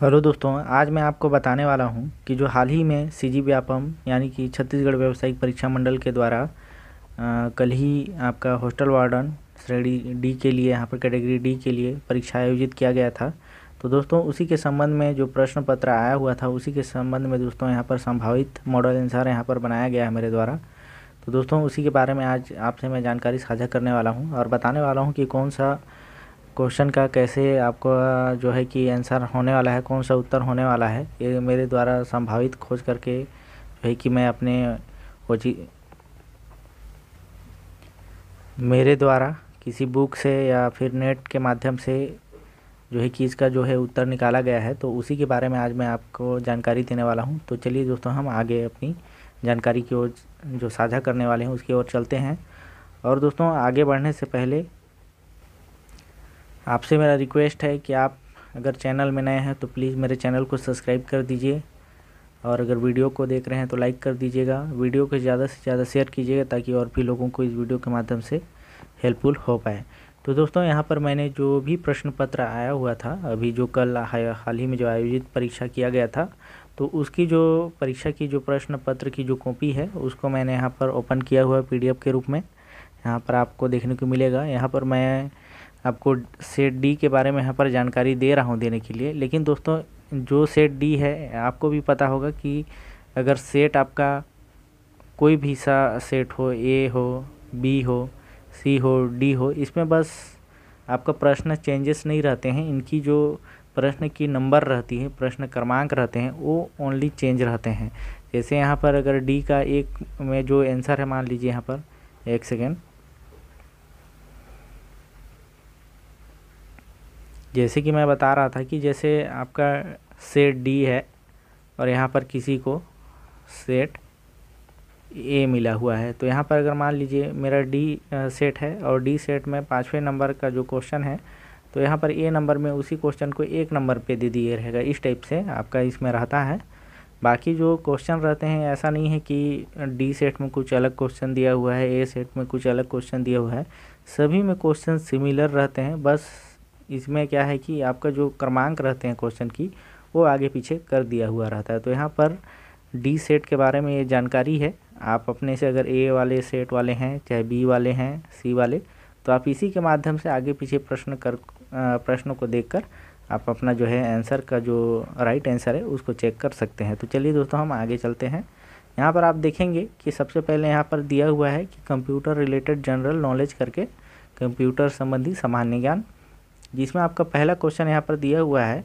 Hello दोस्तों, आज मैं आपको बताने वाला हूं कि जो हाल ही में सीजी व्यापम यानी कि छत्तीसगढ़ व्यावसायिक परीक्षा मंडल के द्वारा कल ही आपका हॉस्टल वार्डन श्रेणी डी के लिए यहाँ पर कैटेगरी डी के लिए परीक्षा आयोजित किया गया था। तो दोस्तों उसी के संबंध में जो प्रश्न पत्र आया हुआ था उसी के संबंध में दोस्तों यहाँ पर संभावित मॉडल आंसर यहाँ पर बनाया गया है मेरे द्वारा। तो दोस्तों उसी के बारे में आज आपसे मैं जानकारी साझा करने वाला हूँ और बताने वाला हूँ कि कौन सा क्वेश्चन का कैसे आपको जो है कि आंसर होने वाला है, कौन सा उत्तर होने वाला है। ये मेरे द्वारा संभावित खोज करके जो है कि मैं अपने खोजी मेरे द्वारा किसी बुक से या फिर नेट के माध्यम से जो है कि इसका जो है उत्तर निकाला गया है। तो उसी के बारे में आज मैं आपको जानकारी देने वाला हूँ। तो चलिए दोस्तों हम आगे अपनी जानकारी की ओर जो साझा करने वाले हैं उसकी ओर चलते हैं। और दोस्तों आगे बढ़ने से पहले आपसे मेरा रिक्वेस्ट है कि आप अगर चैनल में नए हैं तो प्लीज़ मेरे चैनल को सब्सक्राइब कर दीजिए और अगर वीडियो को देख रहे हैं तो लाइक कर दीजिएगा। वीडियो को ज़्यादा से ज़्यादा शेयर कीजिएगा ताकि और भी लोगों को इस वीडियो के माध्यम से हेल्पफुल हो पाए। तो दोस्तों यहाँ पर मैंने जो भी प्रश्न पत्र आया हुआ था अभी जो कल हाल ही में जो आयोजित परीक्षा किया गया था, तो उसकी जो परीक्षा की जो प्रश्न पत्र की जो कॉपी है उसको मैंने यहाँ पर ओपन किया हुआ है PDF के रूप में। यहाँ पर आपको देखने को मिलेगा। यहाँ पर मैं आपको सेट डी के बारे में यहाँ पर जानकारी दे रहा हूँ देने के लिए। लेकिन दोस्तों जो सेट डी है आपको भी पता होगा कि अगर सेट आपका कोई भी सा सेट हो, ए हो, बी हो, सी हो, डी हो, इसमें बस आपका प्रश्न चेंजेस नहीं रहते हैं। इनकी जो प्रश्न की नंबर रहती है, प्रश्न क्रमांक रहते हैं वो ओनली चेंज रहते हैं। जैसे यहाँ पर अगर डी का एक में जो आंसर है, मान लीजिए यहाँ पर एक सेकेंड, जैसे कि मैं बता रहा था कि जैसे आपका सेट डी है और यहाँ पर किसी को सेट ए मिला हुआ है। तो यहाँ पर अगर मान लीजिए मेरा डी सेट है और डी सेट में 5वें नंबर का जो क्वेश्चन है तो यहाँ पर ए नंबर में उसी क्वेश्चन को 1 नंबर पे दे दिए रहेगा। इस टाइप से आपका इसमें रहता है। बाकी जो क्वेश्चन रहते हैं ऐसा नहीं है कि डी सेट में कुछ अलग क्वेश्चन दिया हुआ है, ए सेट में कुछ अलग क्वेश्चन दिया हुआ है। सभी में क्वेश्चन सिमिलर रहते हैं। बस इसमें क्या है कि आपका जो क्रमांक रहते हैं क्वेश्चन की वो आगे पीछे कर दिया हुआ रहता है। तो यहाँ पर डी सेट के बारे में ये जानकारी है। आप अपने से अगर ए वाले सेट वाले हैं, चाहे बी वाले हैं, सी वाले, तो आप इसी के माध्यम से आगे पीछे प्रश्नों को देखकर आप अपना जो है आंसर का जो राइट आंसर है उसको चेक कर सकते हैं। तो चलिए दोस्तों हम आगे चलते हैं। यहाँ पर आप देखेंगे कि सबसे पहले यहाँ पर दिया हुआ है कि कंप्यूटर रिलेटेड जनरल नॉलेज करके कंप्यूटर संबंधी सामान्य ज्ञान, जिसमें आपका पहला क्वेश्चन यहाँ पर दिया हुआ है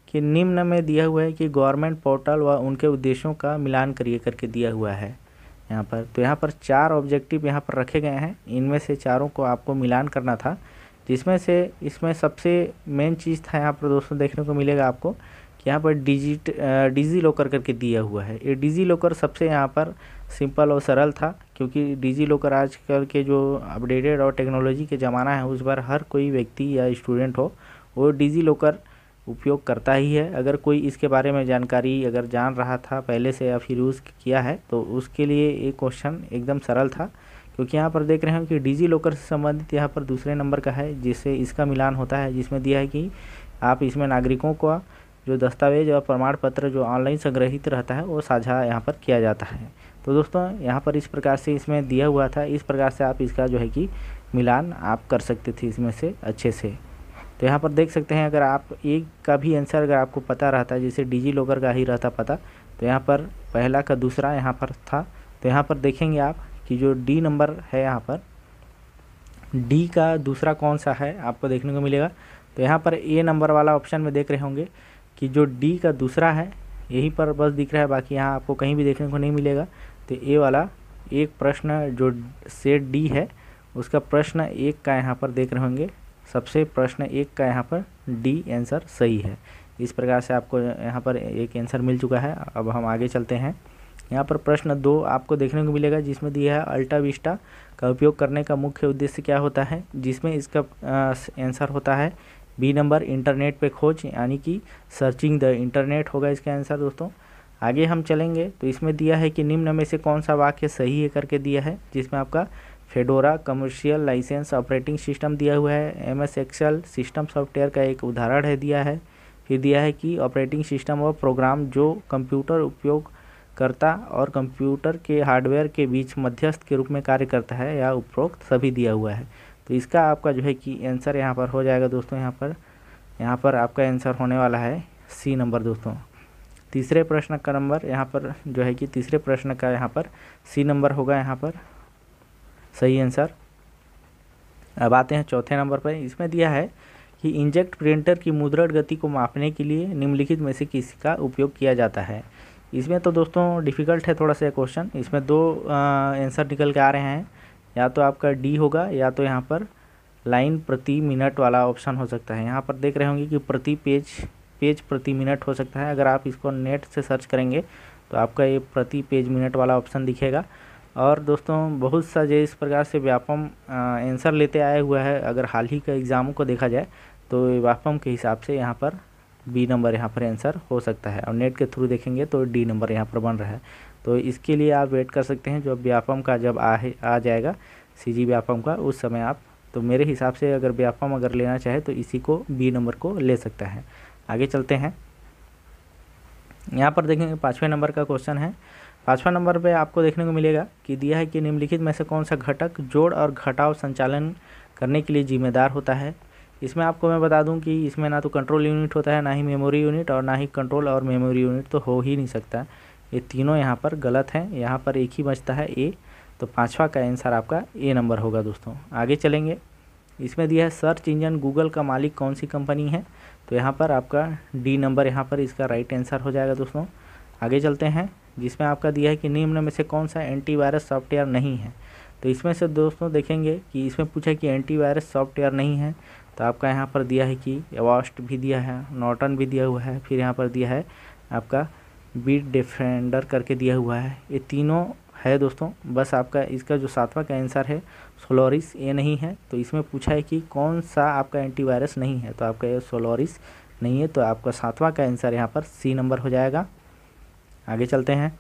कि निम्न में दिया हुआ है कि गवर्नमेंट पोर्टल व उनके उद्देश्यों का मिलान करिए करके दिया हुआ है यहाँ पर। तो यहाँ पर 4 ऑब्जेक्टिव यहाँ पर रखे गए हैं। इनमें से चारों को आपको मिलान करना था, जिसमें से इसमें सबसे मेन चीज़ था यहाँ पर दोस्तों देखने को मिलेगा आपको कि यहाँ पर डिजी लॉकर करके दिया हुआ है। ये डिजी लॉकर सबसे यहाँ पर सिंपल और सरल था, क्योंकि डिजी लॉकर आजकल के जो अपडेटेड और टेक्नोलॉजी के ज़माना है उस पर हर कोई व्यक्ति या स्टूडेंट हो वो डिजी लॉकर उपयोग करता ही है। अगर कोई इसके बारे में जानकारी अगर जान रहा था पहले से या फिर यूज़ किया है तो उसके लिए ये क्वेश्चन एकदम सरल था, क्योंकि यहाँ पर देख रहे हैं कि डिजी लॉकर से संबंधित यहाँ पर दूसरे नंबर का है जिससे इसका मिलान होता है, जिसमें दिया है कि आप इसमें नागरिकों को जो दस्तावेज और प्रमाण पत्र जो ऑनलाइन संग्रहित रहता है वो साझा यहाँ पर किया जाता है। तो दोस्तों यहाँ पर इस प्रकार से इसमें दिया हुआ था, इस प्रकार से आप इसका जो है कि मिलान आप कर सकते थे इसमें से अच्छे से। तो यहाँ पर देख सकते हैं अगर आप एक का भी आंसर अगर आपको पता रहता है, जैसे डिजी लॉकर का ही रहता पता, तो यहाँ पर पहला का दूसरा यहाँ पर था। तो यहाँ पर देखेंगे आप कि जो डी नंबर है यहाँ पर डी का दूसरा कौन सा है आपको देखने को मिलेगा। तो यहाँ पर ए नंबर वाला ऑप्शन में देख रहे होंगे कि जो डी का दूसरा है यहीं पर बस दिख रहा है, बाकी यहाँ आपको कहीं भी देखने को नहीं मिलेगा। तो ए वाला एक प्रश्न जो सेट डी है उसका प्रश्न 1 का यहाँ पर देख रहे होंगे, सबसे प्रश्न 1 का यहाँ पर डी आंसर सही है। इस प्रकार से आपको यहाँ पर एक आंसर मिल चुका है। अब हम आगे चलते हैं। यहाँ पर प्रश्न 2 आपको देखने को मिलेगा जिसमें दिया है अल्टा विस्टा का उपयोग करने का मुख्य उद्देश्य क्या होता है, जिसमें इसका आंसर होता है बी नंबर इंटरनेट पे खोज, यानी कि सर्चिंग द इंटरनेट होगा इसका आंसर दोस्तों। आगे हम चलेंगे तो इसमें दिया है कि निम्न में से कौन सा वाक्य सही है करके दिया है, जिसमें आपका Fedora commercial licence operating system दिया हुआ है, MS एक्सेल सिस्टम सॉफ्टवेयर का एक उदाहरण है दिया है, फिर दिया है कि ऑपरेटिंग सिस्टम और प्रोग्राम जो कंप्यूटर उपयोगकर्ता और कंप्यूटर के हार्डवेयर के बीच मध्यस्थ के रूप में कार्य करता है या उपरोक्त सभी दिया हुआ है। तो इसका आपका जो है कि आंसर यहाँ पर हो जाएगा दोस्तों। यहाँ पर आपका आंसर होने वाला है सी नंबर दोस्तों। तीसरे प्रश्न का नंबर यहाँ पर जो है कि तीसरे प्रश्न का यहाँ पर सी नंबर होगा यहाँ पर सही आंसर। अब आते हैं चौथे नंबर पर। इसमें दिया है कि इंजेक्ट प्रिंटर की मुद्रण गति को मापने के लिए निम्नलिखित में से किसका उपयोग किया जाता है। इसमें तो दोस्तों डिफ़िकल्ट है थोड़ा सा क्वेश्चन। इसमें दो आंसर निकल के आ रहे हैं, या तो आपका डी होगा या तो यहाँ पर लाइन प्रति मिनट वाला ऑप्शन हो सकता है। यहाँ पर देख रहे होंगे कि प्रति पेज प्रति मिनट हो सकता है। अगर आप इसको नेट से सर्च करेंगे तो आपका ये प्रति पेज मिनट वाला ऑप्शन दिखेगा। और दोस्तों बहुत सा जो इस प्रकार से व्यापम आंसर लेते आया हुआ है। अगर हाल ही का एग्ज़ामों को देखा जाए तो व्यापम के हिसाब से यहाँ पर बी नंबर यहाँ पर आंसर हो सकता है, और नेट के थ्रू देखेंगे तो डी नंबर यहाँ पर बन रहा है। तो इसके लिए आप वेट कर सकते हैं, जब व्यापम का जब आ जाएगा सीजी व्यापम का, उस समय आप, तो मेरे हिसाब से अगर व्यापम अगर लेना चाहे तो इसी को बी नंबर को ले सकता है। आगे चलते हैं। यहाँ पर देखेंगे 5वें नंबर का क्वेश्चन है। 5वां नंबर पे आपको देखने को मिलेगा कि दिया है कि निम्नलिखित में से कौन सा घटक जोड़ और घटाव संचालन करने के लिए जिम्मेदार होता है। इसमें आपको मैं बता दूं कि इसमें ना तो कंट्रोल यूनिट होता है, ना ही मेमोरी यूनिट, और ना ही कंट्रोल और मेमोरी यूनिट तो हो ही नहीं सकता। ये तीनों यहाँ पर गलत हैं। यहाँ पर एक ही बचता है ए। तो 5वां का आंसर आपका ए नंबर होगा दोस्तों। आगे चलेंगे। इसमें दिया है सर्च इंजन गूगल का मालिक कौन सी कंपनी है। तो यहाँ पर आपका डी नंबर यहाँ पर इसका राइट आंसर हो जाएगा दोस्तों। आगे चलते हैं, जिसमें आपका दिया है कि निम्न में से कौन सा एंटीवायरस सॉफ्टवेयर नहीं है। तो इसमें से दोस्तों देखेंगे कि इसमें पूछा कि एंटीवायरस सॉफ्टवेयर नहीं है, तो आपका यहाँ पर दिया है कि एवास्ट भी दिया है, नॉर्टन भी दिया हुआ है, फिर यहाँ पर दिया है आपका बीट डिफेंडर करके दिया हुआ है। ये तीनों है दोस्तों। बस आपका इसका जो 7वां का आंसर है सोलारिस, ये नहीं है। तो इसमें पूछा है कि कौन सा आपका एंटीवायरस नहीं है, तो आपका ये सोलारिस नहीं है। तो आपका 7वां का आंसर यहाँ पर सी नंबर हो जाएगा। आगे चलते हैं।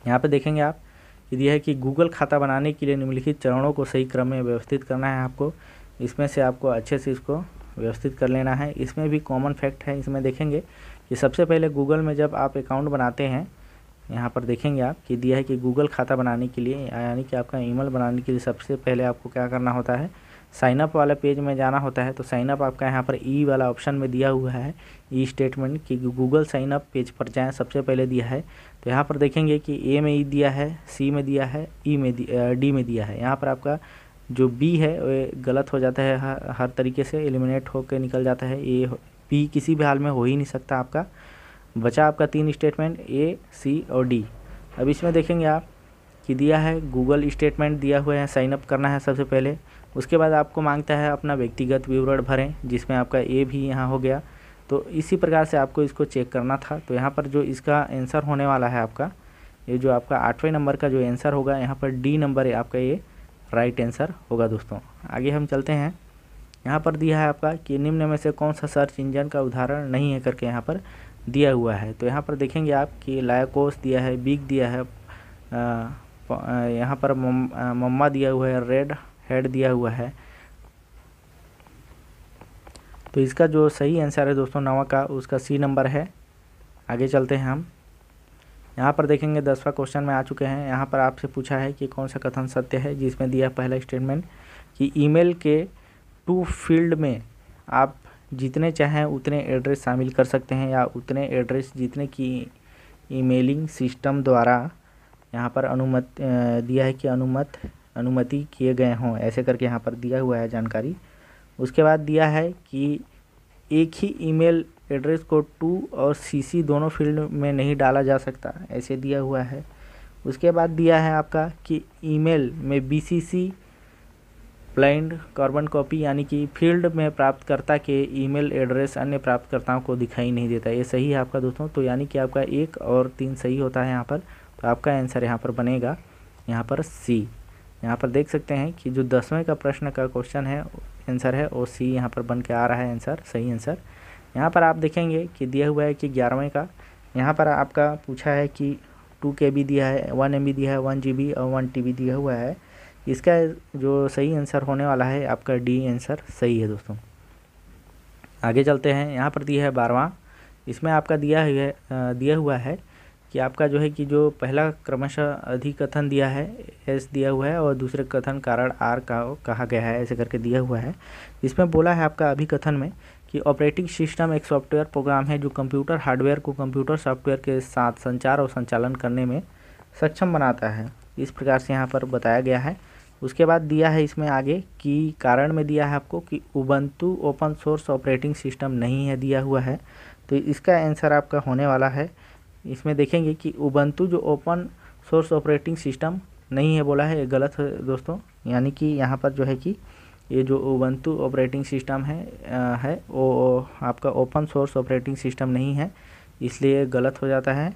यहाँ पे देखेंगे आप कि दिया है कि गूगल खाता बनाने के लिए निम्नलिखित चरणों को सही क्रम में व्यवस्थित करना है आपको। इसमें से आपको अच्छे से इसको व्यवस्थित कर लेना है। इसमें भी कॉमन फैक्ट है। इसमें देखेंगे कि सबसे पहले गूगल में जब आप अकाउंट बनाते हैं, यहाँ पर देखेंगे आप कि दिया है कि गूगल खाता बनाने के लिए, यानी कि आपका ईमेल बनाने के लिए सबसे पहले आपको क्या करना होता है, साइन अप वाला पेज में जाना होता है। तो साइन अप आपका यहाँ पर ई वाला ऑप्शन में दिया हुआ है, ई स्टेटमेंट कि गूगल साइन अप पेज पर जाएं, सबसे पहले दिया है। तो यहाँ पर देखेंगे कि ए में ई दिया है, सी में दिया है, ई में डी में दिया है। यहाँ पर आपका जो बी है वो गलत हो जाता है, हर तरीके से एलिमिनेट होकर निकल जाता है। ए बी किसी भी हाल में हो ही नहीं सकता आपका। बचा आपका 3 स्टेटमेंट ए, सी और डी। अब इसमें देखेंगे आप कि दिया है गूगल स्टेटमेंट दिया हुआ है, साइन अप करना है सबसे पहले। उसके बाद आपको मांगता है अपना व्यक्तिगत विवरण भरें, जिसमें आपका ए भी यहाँ हो गया। तो इसी प्रकार से आपको इसको चेक करना था। तो यहाँ पर जो इसका आंसर होने वाला है आपका, ये जो आपका 8वें नंबर का जो आंसर होगा, यहाँ पर डी नंबर है आपका, ये राइट आंसर होगा दोस्तों। आगे हम चलते हैं। यहाँ पर दिया है आपका कि निम्न में से कौन सा सर्च इंजन का उदाहरण नहीं है करके यहाँ पर दिया हुआ है। तो यहाँ पर देखेंगे आप कि लायकोस दिया है, बिग दिया है, यहाँ पर मम्मा दिया हुआ है, रेड हेड दिया हुआ है। तो इसका जो सही आंसर है दोस्तों 9वां का, उसका सी नंबर है। आगे चलते हैं हम। यहाँ पर देखेंगे 10वां क्वेश्चन में आ चुके हैं। यहाँ पर आपसे पूछा है कि कौन सा कथन सत्य है, जिसमें दिया पहला स्टेटमेंट कि ईमेल के टू फील्ड में आप जितने चाहें उतने एड्रेस शामिल कर सकते हैं, या उतने एड्रेस जितने की ईमेलिंग सिस्टम द्वारा यहाँ पर दिया है कि अनुमति किए गए हों, ऐसे करके यहाँ पर दिया हुआ है जानकारी। उसके बाद दिया है कि एक ही ईमेल एड्रेस को टू और सीसी दोनों फील्ड में नहीं डाला जा सकता, ऐसे दिया हुआ है। उसके बाद दिया है आपका कि ईमेल में बीसीसी ब्लाइंड कार्बन कॉपी, यानी कि फील्ड में प्राप्तकर्ता के ईमेल एड्रेस अन्य प्राप्तकर्ताओं को दिखाई नहीं देता। ये सही है आपका दोस्तों। तो यानी कि आपका 1 और 3 सही होता है यहाँ पर। तो आपका आंसर यहाँ पर बनेगा यहाँ पर सी। यहाँ पर देख सकते हैं कि जो 10वें का प्रश्न का क्वेश्चन है आंसर है वो सी यहाँ पर बन के आ रहा है आंसर, सही आंसर। यहाँ पर आप देखेंगे कि दिया हुआ है कि 11वें का, यहाँ पर आपका पूछा है कि 2 KB दिया है, 1 MB दिया है, 1 GB और 1 TB दिया हुआ है। इसका जो सही आंसर होने वाला है आपका डी आंसर सही है दोस्तों। आगे चलते हैं, यहाँ पर दिया है 12वां। इसमें आपका दिया हुआ है कि आपका जो है कि जो पहला क्रमशः अधिकथन दिया है एस दिया हुआ है और दूसरे कथन कारण आर का कहा गया है, ऐसे करके दिया हुआ है। इसमें बोला है आपका अभिकथन में कि ऑपरेटिंग सिस्टम एक सॉफ्टवेयर प्रोग्राम है जो कंप्यूटर हार्डवेयर को कंप्यूटर सॉफ्टवेयर के साथ संचार और संचालन करने में सक्षम बनाता है, इस प्रकार से यहाँ पर बताया गया है। उसके बाद दिया है इसमें आगे कि कारण में दिया है आपको कि Ubuntu open source operating system नहीं है दिया हुआ है, तो इसका आंसर आपका होने वाला है। इसमें देखेंगे कि उबंटू जो ओपन सोर्स ऑपरेटिंग सिस्टम नहीं है बोला है, ये गलत है दोस्तों। यानी कि यहाँ पर जो है कि ये जो उबंटू ऑपरेटिंग सिस्टम है वो आपका ओपन सोर्स ऑपरेटिंग सिस्टम नहीं है, इसलिए गलत हो जाता है।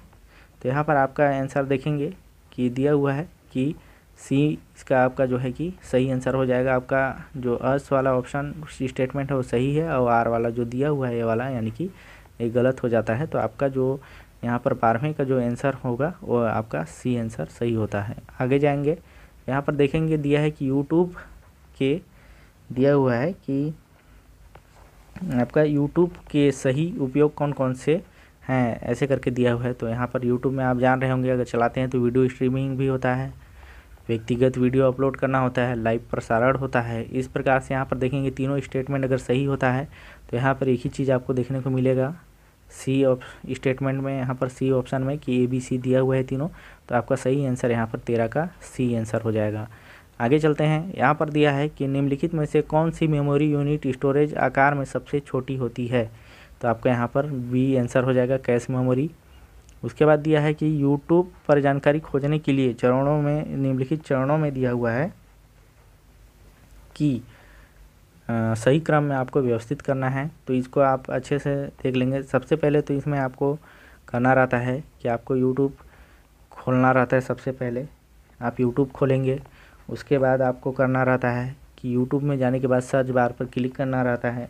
तो यहाँ पर आपका आंसर देखेंगे कि दिया हुआ है कि सी इसका आपका जो है कि सही आंसर हो जाएगा। आपका जो अर्स वाला ऑप्शन स्टेटमेंट है वो सही है और आर वाला जो दिया हुआ है ये वाला यानी कि ये गलत हो जाता है। तो आपका जो यहाँ पर 12वें का जो आंसर होगा वो आपका सी आंसर सही होता है। आगे जाएंगे, यहाँ पर देखेंगे दिया है कि यूट्यूब के दिया हुआ है कि आपका यूट्यूब के सही उपयोग कौन कौन से हैं, ऐसे करके दिया हुआ है। तो यहाँ पर यूट्यूब में आप जान रहे होंगे अगर चलाते हैं तो वीडियो स्ट्रीमिंग भी होता है, व्यक्तिगत वीडियो अपलोड करना होता है, लाइव प्रसारण होता है। इस प्रकार से यहाँ पर देखेंगे तीनों स्टेटमेंट अगर सही होता है तो यहाँ पर एक ही चीज़ आपको देखने को मिलेगा सी स्टेटमेंट में, यहाँ पर सी ऑप्शन में कि ABC दिया हुआ है तीनों, तो आपका सही आंसर यहाँ पर 13 का सी आंसर हो जाएगा। आगे चलते हैं, यहाँ पर दिया है कि निम्नलिखित में से कौन सी मेमोरी यूनिट स्टोरेज आकार में सबसे छोटी होती है, तो आपका यहाँ पर बी आंसर हो जाएगा कैश मेमोरी। उसके बाद दिया है कि यूट्यूब पर जानकारी खोजने के लिए चरणों में निम्नलिखित चरणों में दिया हुआ है कि सही क्रम में आपको व्यवस्थित करना है, तो इसको आप अच्छे से देख लेंगे। सबसे पहले तो इसमें आपको करना रहता है कि आपको यूट्यूब खोलना रहता है। सबसे पहले आप यूट्यूब खोलेंगे, उसके बाद आपको करना रहता है कि यूट्यूब में जाने के बाद सर्च बार पर क्लिक करना रहता है।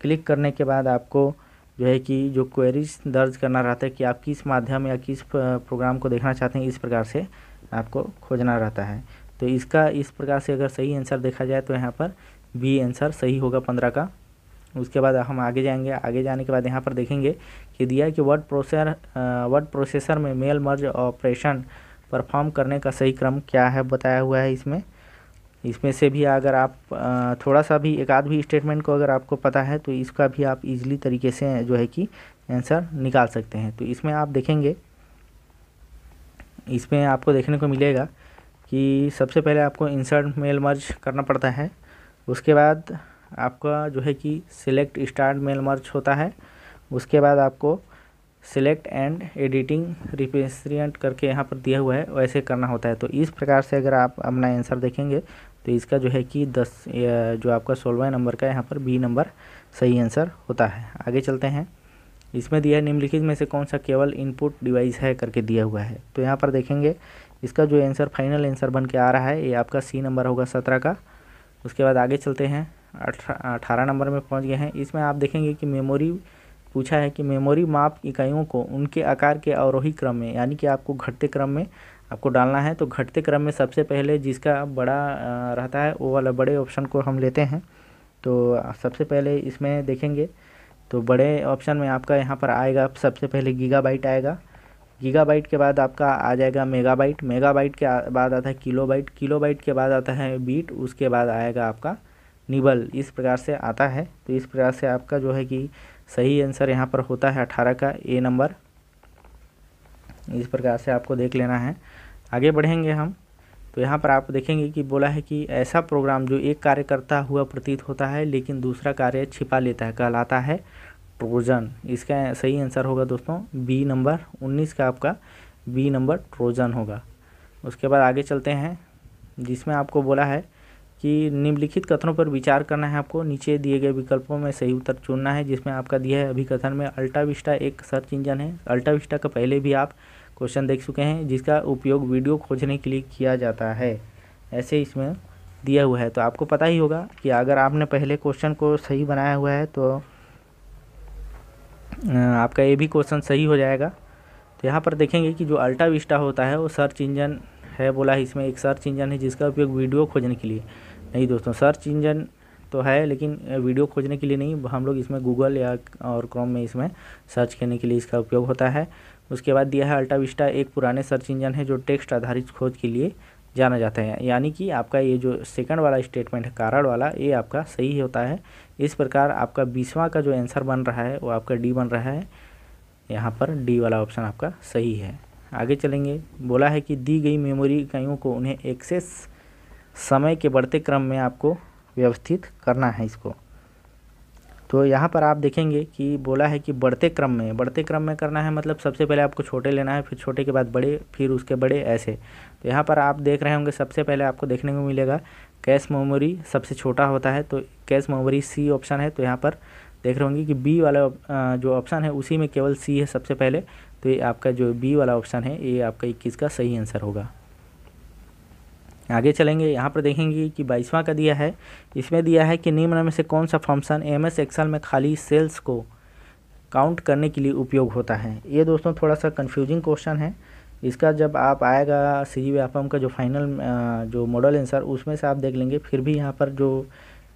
क्लिक करने के बाद आपको जो है कि जो क्वेरीज दर्ज करना रहता है कि आप किस माध्यम या किस प्रोग्राम को देखना चाहते हैं, इस प्रकार से आपको खोजना रहता है। तो इसका इस प्रकार से अगर सही आंसर देखा जाए तो यहाँ पर बी आंसर सही होगा 15 का। उसके बाद हम आगे जाएंगे, आगे जाने के बाद यहाँ पर देखेंगे कि दिया है कि वर्ड प्रोसेसर में मेल मर्ज ऑपरेशन परफॉर्म करने का सही क्रम क्या है बताया हुआ है। इसमें से भी अगर आप थोड़ा सा भी एक आध भी स्टेटमेंट को अगर आपको पता है तो इसका भी आप इजीली तरीके से जो है कि आंसर निकाल सकते हैं। तो इसमें आप देखेंगे, इसमें आपको देखने को मिलेगा कि सबसे पहले आपको इंसर्ट मेल मर्ज करना पड़ता है। उसके बाद आपका जो है कि सिलेक्ट स्टार्ट मेल मर्ज होता है। उसके बाद आपको सिलेक्ट एंड एडिटिंग रिप्रेजेंट करके यहाँ पर दिया हुआ है वैसे करना होता है। तो इस प्रकार से अगर आप अपना आंसर देखेंगे तो इसका जो है कि 10 जो आपका 16वें नंबर का यहाँ पर बी नंबर सही आंसर होता है। आगे चलते हैं, इसमें दिया है निम्नलिखित में से कौन सा केवल इनपुट डिवाइस है करके दिया हुआ है। तो यहाँ पर देखेंगे इसका जो आंसर फाइनल आंसर बन के आ रहा है ये आपका सी नंबर होगा 17 का। उसके बाद आगे चलते हैं, 18 नंबर में पहुँच गए हैं। इसमें आप देखेंगे कि मेमोरी पूछा है कि मेमोरी माप इकाइयों को उनके आकार के अवरोही क्रम में यानी कि आपको घटते क्रम में आपको डालना है। तो घटते क्रम में सबसे पहले जिसका बड़ा रहता है वो वाला बड़े ऑप्शन को हम लेते हैं। तो सबसे पहले इसमें देखेंगे तो बड़े ऑप्शन में आपका यहाँ पर आएगा सबसे पहले गीगाबाइट आएगा। गीगाबाइट के बाद आपका आ जाएगा मेगाबाइट, मेगाबाइट के बाद आता है किलोबाइट, किलोबाइट के बाद आता है बीट, उसके बाद आएगा आपका निबल, इस प्रकार से आता है। तो इस प्रकार से आपका जो है कि सही आंसर यहाँ पर होता है 18 का ए नंबर। इस प्रकार से आपको देख लेना है। आगे बढ़ेंगे हम, तो यहाँ पर आप देखेंगे कि बोला है कि ऐसा प्रोग्राम जो एक कार्य करता हुआ प्रतीत होता है लेकिन दूसरा कार्य छिपा लेता है कहलाता है ट्रोजन। इसका सही आंसर होगा दोस्तों बी नंबर 19 का आपका बी नंबर ट्रोजन होगा। उसके बाद आगे चलते हैं, जिसमें आपको बोला है कि निम्नलिखित कथनों पर विचार करना है। आपको नीचे दिए गए विकल्पों में सही उत्तर चुनना है। जिसमें आपका दिया है अभिकथन में अल्टा विस्टा एक सर्च इंजन है। अल्टा विस्टा का पहले भी आप क्वेश्चन देख चुके हैं, जिसका उपयोग वीडियो खोजने के लिए किया जाता है, ऐसे इसमें दिया हुआ है। तो आपको पता ही होगा कि अगर आपने पहले क्वेश्चन को सही बनाया हुआ है तो आपका ये भी क्वेश्चन सही हो जाएगा। तो यहाँ पर देखेंगे कि जो अल्टा विस्टा होता है वो सर्च इंजन है बोला है। इसमें एक सर्च इंजन है जिसका उपयोग वीडियो खोजने के लिए नहीं दोस्तों, सर्च इंजन तो है, लेकिन वीडियो खोजने के लिए नहीं, हम लोग इसमें गूगल या और क्रोम में इसमें सर्च करने के लिए इसका उपयोग होता है। उसके बाद दिया है अल्टा विस्टा एक पुराने सर्च इंजन है जो टेक्स्ट आधारित खोज के लिए जाना जाता है। यानी कि आपका ये जो सेकंड वाला स्टेटमेंट है कारण वाला, ये आपका सही होता है। इस प्रकार आपका 20वां का जो आंसर बन रहा है वो आपका डी बन रहा है। यहाँ पर डी वाला ऑप्शन आपका सही है। आगे चलेंगे। बोला है कि दी गई मेमोरी इकाइयों को उन्हें एक्सेस समय के बढ़ते क्रम में आपको व्यवस्थित करना है इसको। तो यहाँ पर आप देखेंगे कि बोला है कि बढ़ते क्रम में करना है, मतलब सबसे पहले आपको छोटे लेना है, फिर छोटे के बाद बड़े, फिर उसके बड़े, ऐसे। तो यहाँ पर आप देख रहे होंगे सबसे पहले आपको देखने को मिलेगा कैश मेमोरी सबसे छोटा होता है, तो कैश मेमोरी सी ऑप्शन है। तो यहाँ पर देख रहे होंगे कि बी वाला जो ऑप्शन है उसी में केवल सी है सबसे पहले, तो ये आपका जो बी वाला ऑप्शन है ये आपका 21 का सही आंसर होगा। आगे चलेंगे। यहाँ पर देखेंगे कि 22वां का दिया है, इसमें दिया है कि निम्न में से कौन सा फंक्शन एमएस एक्सेल में खाली सेल्स को काउंट करने के लिए उपयोग होता है। ये दोस्तों थोड़ा सा कंफ्यूजिंग क्वेश्चन है। इसका जब आप आएगा CGVFM का जो फाइनल जो मॉडल आंसर, उसमें से आप देख लेंगे। फिर भी यहाँ पर जो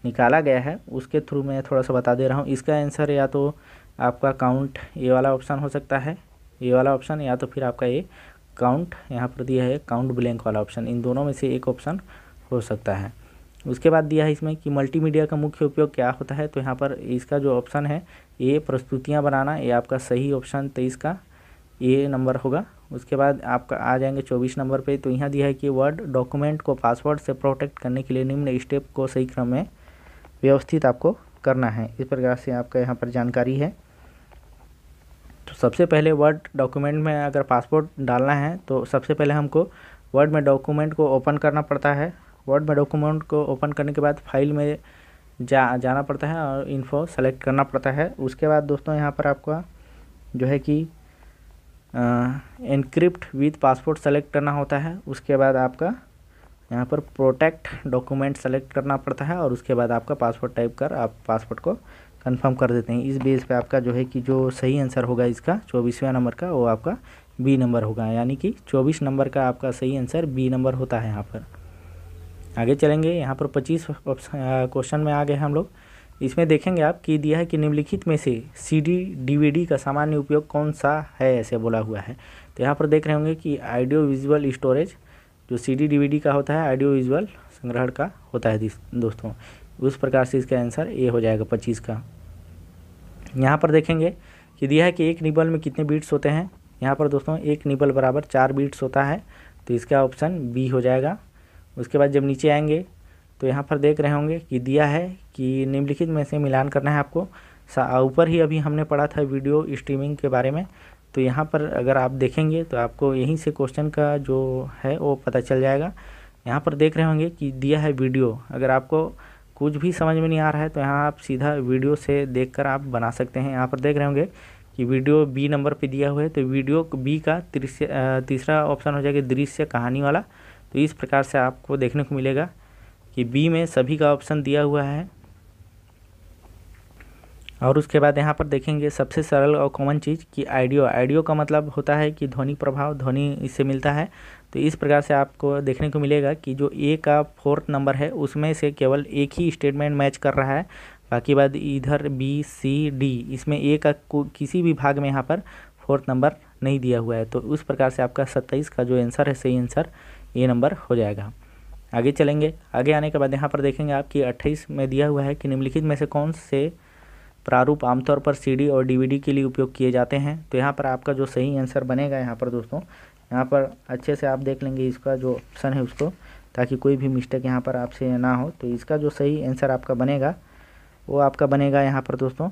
निकाला गया है उसके थ्रू मैं थोड़ा सा बता दे रहा हूँ। इसका आंसर या तो आपका काउंट ये वाला ऑप्शन हो सकता है, ये वाला ऑप्शन, या तो फिर आपका ये काउंट यहाँ पर दिया है काउंट ब्लैंक वाला ऑप्शन, इन दोनों में से एक ऑप्शन हो सकता है। उसके बाद दिया है इसमें कि मल्टीमीडिया का मुख्य उपयोग क्या होता है। तो यहाँ पर इसका जो ऑप्शन है ये प्रस्तुतियाँ बनाना, ये आपका सही ऑप्शन 23 का ये नंबर होगा। उसके बाद आपका आ जाएंगे 24 नंबर पे। तो यहाँ दिया है कि वर्ड डॉक्यूमेंट को पासवर्ड से प्रोटेक्ट करने के लिए निम्न स्टेप को सही क्रम में व्यवस्थित आपको करना है। इस प्रकार से आपका यहाँ पर जानकारी है। तो सबसे पहले वर्ड डॉक्यूमेंट में अगर पासवर्ड डालना है तो सबसे पहले हमको वर्ड में डॉक्यूमेंट को ओपन करना पड़ता है। वर्ड में डॉक्यूमेंट को ओपन करने के बाद फाइल में जाना पड़ता है और इन्फो सेलेक्ट करना पड़ता है। उसके बाद दोस्तों यहाँ पर आपका जो है कि एनक्रिप्ट विथ पासवर्ड सेलेक्ट करना होता है। उसके बाद आपका यहाँ पर प्रोटेक्ट डॉक्यूमेंट सेलेक्ट करना पड़ता है और उसके बाद आपका पासवर्ड टाइप कर आप पासवर्ड को कंफर्म कर देते हैं। इस बेस पे आपका जो है कि जो सही आंसर होगा इसका 24वें नंबर का वो आपका बी नंबर होगा। यानी कि 24 नंबर का आपका सही आंसर बी नंबर होता है यहाँ पर। आगे चलेंगे। यहाँ पर 25 क्वेश्चन में आ गए हम लोग। इसमें देखेंगे आप कि दिया है कि निम्नलिखित में से CD DVD का सामान्य उपयोग कौन सा है, ऐसे बोला हुआ है। तो यहाँ पर देख रहे होंगे कि ऑडियो विजुअल स्टोरेज जो CD DVD का होता है ऑडियो विजुअल संग्रहण का होता है दोस्तों। उस प्रकार से इसका आंसर ए हो जाएगा 25 का। यहाँ पर देखेंगे कि दिया है कि एक निबल में कितने बीट्स होते हैं। यहाँ पर दोस्तों एक निबल बराबर 4 बीट्स होता है, तो इसका ऑप्शन बी हो जाएगा। उसके बाद जब नीचे आएंगे तो यहाँ पर देख रहे होंगे कि दिया है कि निम्नलिखित में से मिलान करना है आपको। ऊपर ही अभी हमने पढ़ा था वीडियो स्ट्रीमिंग के बारे में, तो यहाँ पर अगर आप देखेंगे तो आपको यहीं से क्वेश्चन का जो है वो पता चल जाएगा। यहाँ पर देख रहे होंगे कि दिया है वीडियो, अगर आपको कुछ भी समझ में नहीं आ रहा है तो यहाँ आप सीधा वीडियो से देखकर आप बना सकते हैं। यहाँ पर देख रहे होंगे कि वीडियो बी नंबर पे दिया हुआ है, तो वीडियो बी का तीसरा ऑप्शन हो जाएगा दृश्य कहानी वाला। तो इस प्रकार से आपको देखने को मिलेगा कि बी में सभी का ऑप्शन दिया हुआ है। और उसके बाद यहाँ पर देखेंगे सबसे सरल और कॉमन चीज़ कि ऑडियो का मतलब होता है कि ध्वनि प्रभाव, ध्वनि इससे मिलता है। तो इस प्रकार से आपको देखने को मिलेगा कि जो ए का 4th नंबर है उसमें से केवल एक ही स्टेटमेंट मैच कर रहा है, बाकी बाद इधर बी सी डी इसमें ए का किसी भी भाग में यहाँ पर 4th नंबर नहीं दिया हुआ है। तो उस प्रकार से आपका 27 का जो आंसर है सही आंसर ए नंबर हो जाएगा। आगे चलेंगे। आगे आने के बाद यहाँ पर देखेंगे आपकी 28 में दिया हुआ है कि निम्नलिखित में से कौन से प्रारूप आमतौर पर CD और DVD के लिए उपयोग किए जाते हैं। तो यहाँ पर आपका जो सही आंसर बनेगा यहाँ पर दोस्तों, यहाँ पर अच्छे से आप देख लेंगे इसका जो ऑप्शन है उसको, ताकि कोई भी मिस्टेक यहाँ पर आपसे ना हो। तो इसका जो सही आंसर आपका बनेगा वो आपका बनेगा यहाँ पर दोस्तों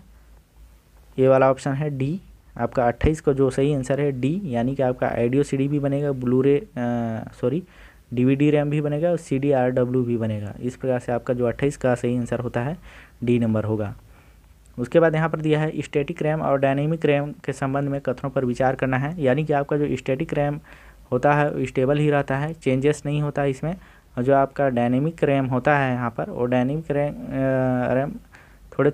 ये वाला ऑप्शन है डी। आपका 28 का जो सही आंसर है डी, यानी कि आपका ऑडियो CD भी बनेगा, DVD रैम भी बनेगा और CDRW भी बनेगा। इस प्रकार से आपका जो 28 का सही आंसर होता है डी नंबर होगा। उसके बाद यहाँ पर दिया है स्टैटिक रैम और डायनेमिक रैम के संबंध में कथनों पर विचार करना है। यानी कि आपका जो स्टैटिक रैम होता है स्टेबल ही रहता है, चेंजेस नहीं होता है इसमें। और जो आपका डायनेमिक रैम होता है यहाँ पर, वो डायनेमिक रैम थोड़े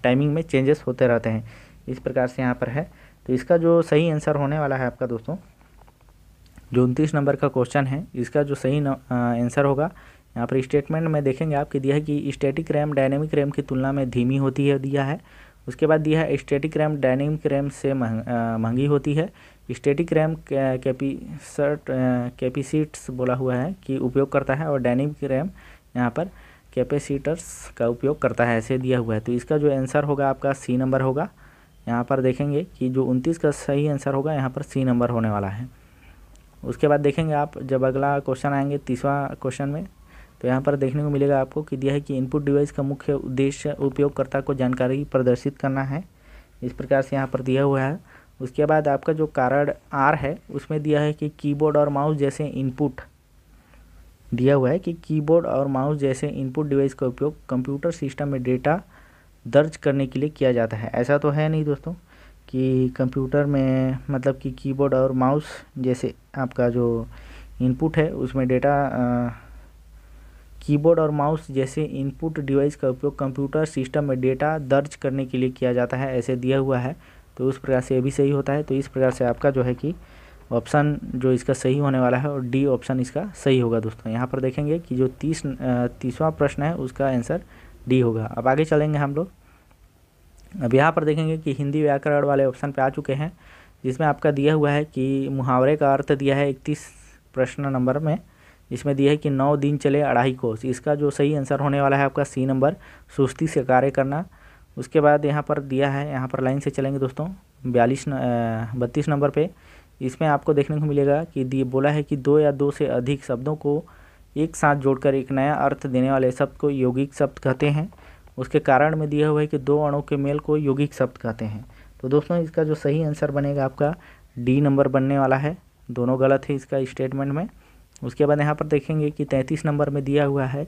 टाइमिंग में चेंजेस होते रहते हैं। इस प्रकार से यहाँ पर है। तो इसका जो सही आंसर होने वाला है आपका दोस्तों जो 29 नंबर का क्वेश्चन है, इसका जो सही आंसर होगा यहाँ पर स्टेटमेंट में देखेंगे आपके दिया है कि स्टैटिक रैम डायनेमिक रैम की तुलना में धीमी होती है दिया है। उसके बाद दिया है स्टैटिक रैम डायनेमिक रैम से महंगी होती है। स्टैटिक रैम कैपेसिटर्स बोला हुआ है कि उपयोग करता है और डायनेमिक रैम यहाँ पर कैपेसिटर्स का उपयोग करता है, ऐसे दिया हुआ है। तो इसका जो आंसर होगा आपका सी नंबर होगा। यहाँ पर देखेंगे कि जो 29 का सही आंसर होगा यहाँ पर सी नंबर होने वाला है। उसके बाद देखेंगे आप जब अगला क्वेश्चन आएंगे 30वां क्वेश्चन में, तो यहाँ पर देखने को मिलेगा आपको कि दिया है कि इनपुट डिवाइस का मुख्य उद्देश्य उपयोगकर्ता को जानकारी प्रदर्शित करना है, इस प्रकार से यहाँ पर दिया हुआ है। उसके बाद आपका जो कारण आर है उसमें दिया है कि कीबोर्ड और माउस जैसे इनपुट दिया हुआ है कि कीबोर्ड और माउस जैसे इनपुट डिवाइस का उपयोग कंप्यूटर सिस्टम में डेटा दर्ज करने के लिए किया जाता है। ऐसा तो है नहीं दोस्तों कि कंप्यूटर में मतलब कि कीबोर्ड और माउस जैसे आपका जो इनपुट है उसमें डेटा कीबोर्ड और माउस जैसे इनपुट डिवाइस का उपयोग कंप्यूटर सिस्टम में डेटा दर्ज करने के लिए किया जाता है, ऐसे दिया हुआ है। तो उस प्रकार से ये भी सही होता है। तो इस प्रकार से आपका जो है कि ऑप्शन जो इसका सही होने वाला है और डी ऑप्शन इसका सही होगा दोस्तों। यहाँ पर देखेंगे कि जो 30वां प्रश्न है उसका आंसर डी होगा। अब आगे चलेंगे हम लोग। अब यहाँ पर देखेंगे कि हिंदी व्याकरण वाले ऑप्शन पे आ चुके हैं, जिसमें आपका दिया हुआ है कि मुहावरे का अर्थ दिया है 31 प्रश्न नंबर में, इसमें दिया है कि 9 दिन चले 2.5 कोस। इसका जो सही आंसर होने वाला है आपका सी नंबर, सुस्ती से कार्य करना। उसके बाद यहाँ पर दिया है, यहाँ पर लाइन से चलेंगे दोस्तों 32 नंबर पे, इसमें आपको देखने को मिलेगा कि बोला है कि 2 या 2 से अधिक शब्दों को एक साथ जोड़कर एक नया अर्थ देने वाले शब्द को यौगिक शब्द कहते हैं। उसके कारण में दिया हुआ है कि 2 अणुओं के मेल को यौगिक शब्द कहते हैं। तो दोस्तों इसका जो सही आंसर बनेगा आपका डी नंबर बनने वाला है, दोनों गलत है इसका स्टेटमेंट में। उसके बाद यहाँ पर देखेंगे कि 33 नंबर में दिया हुआ है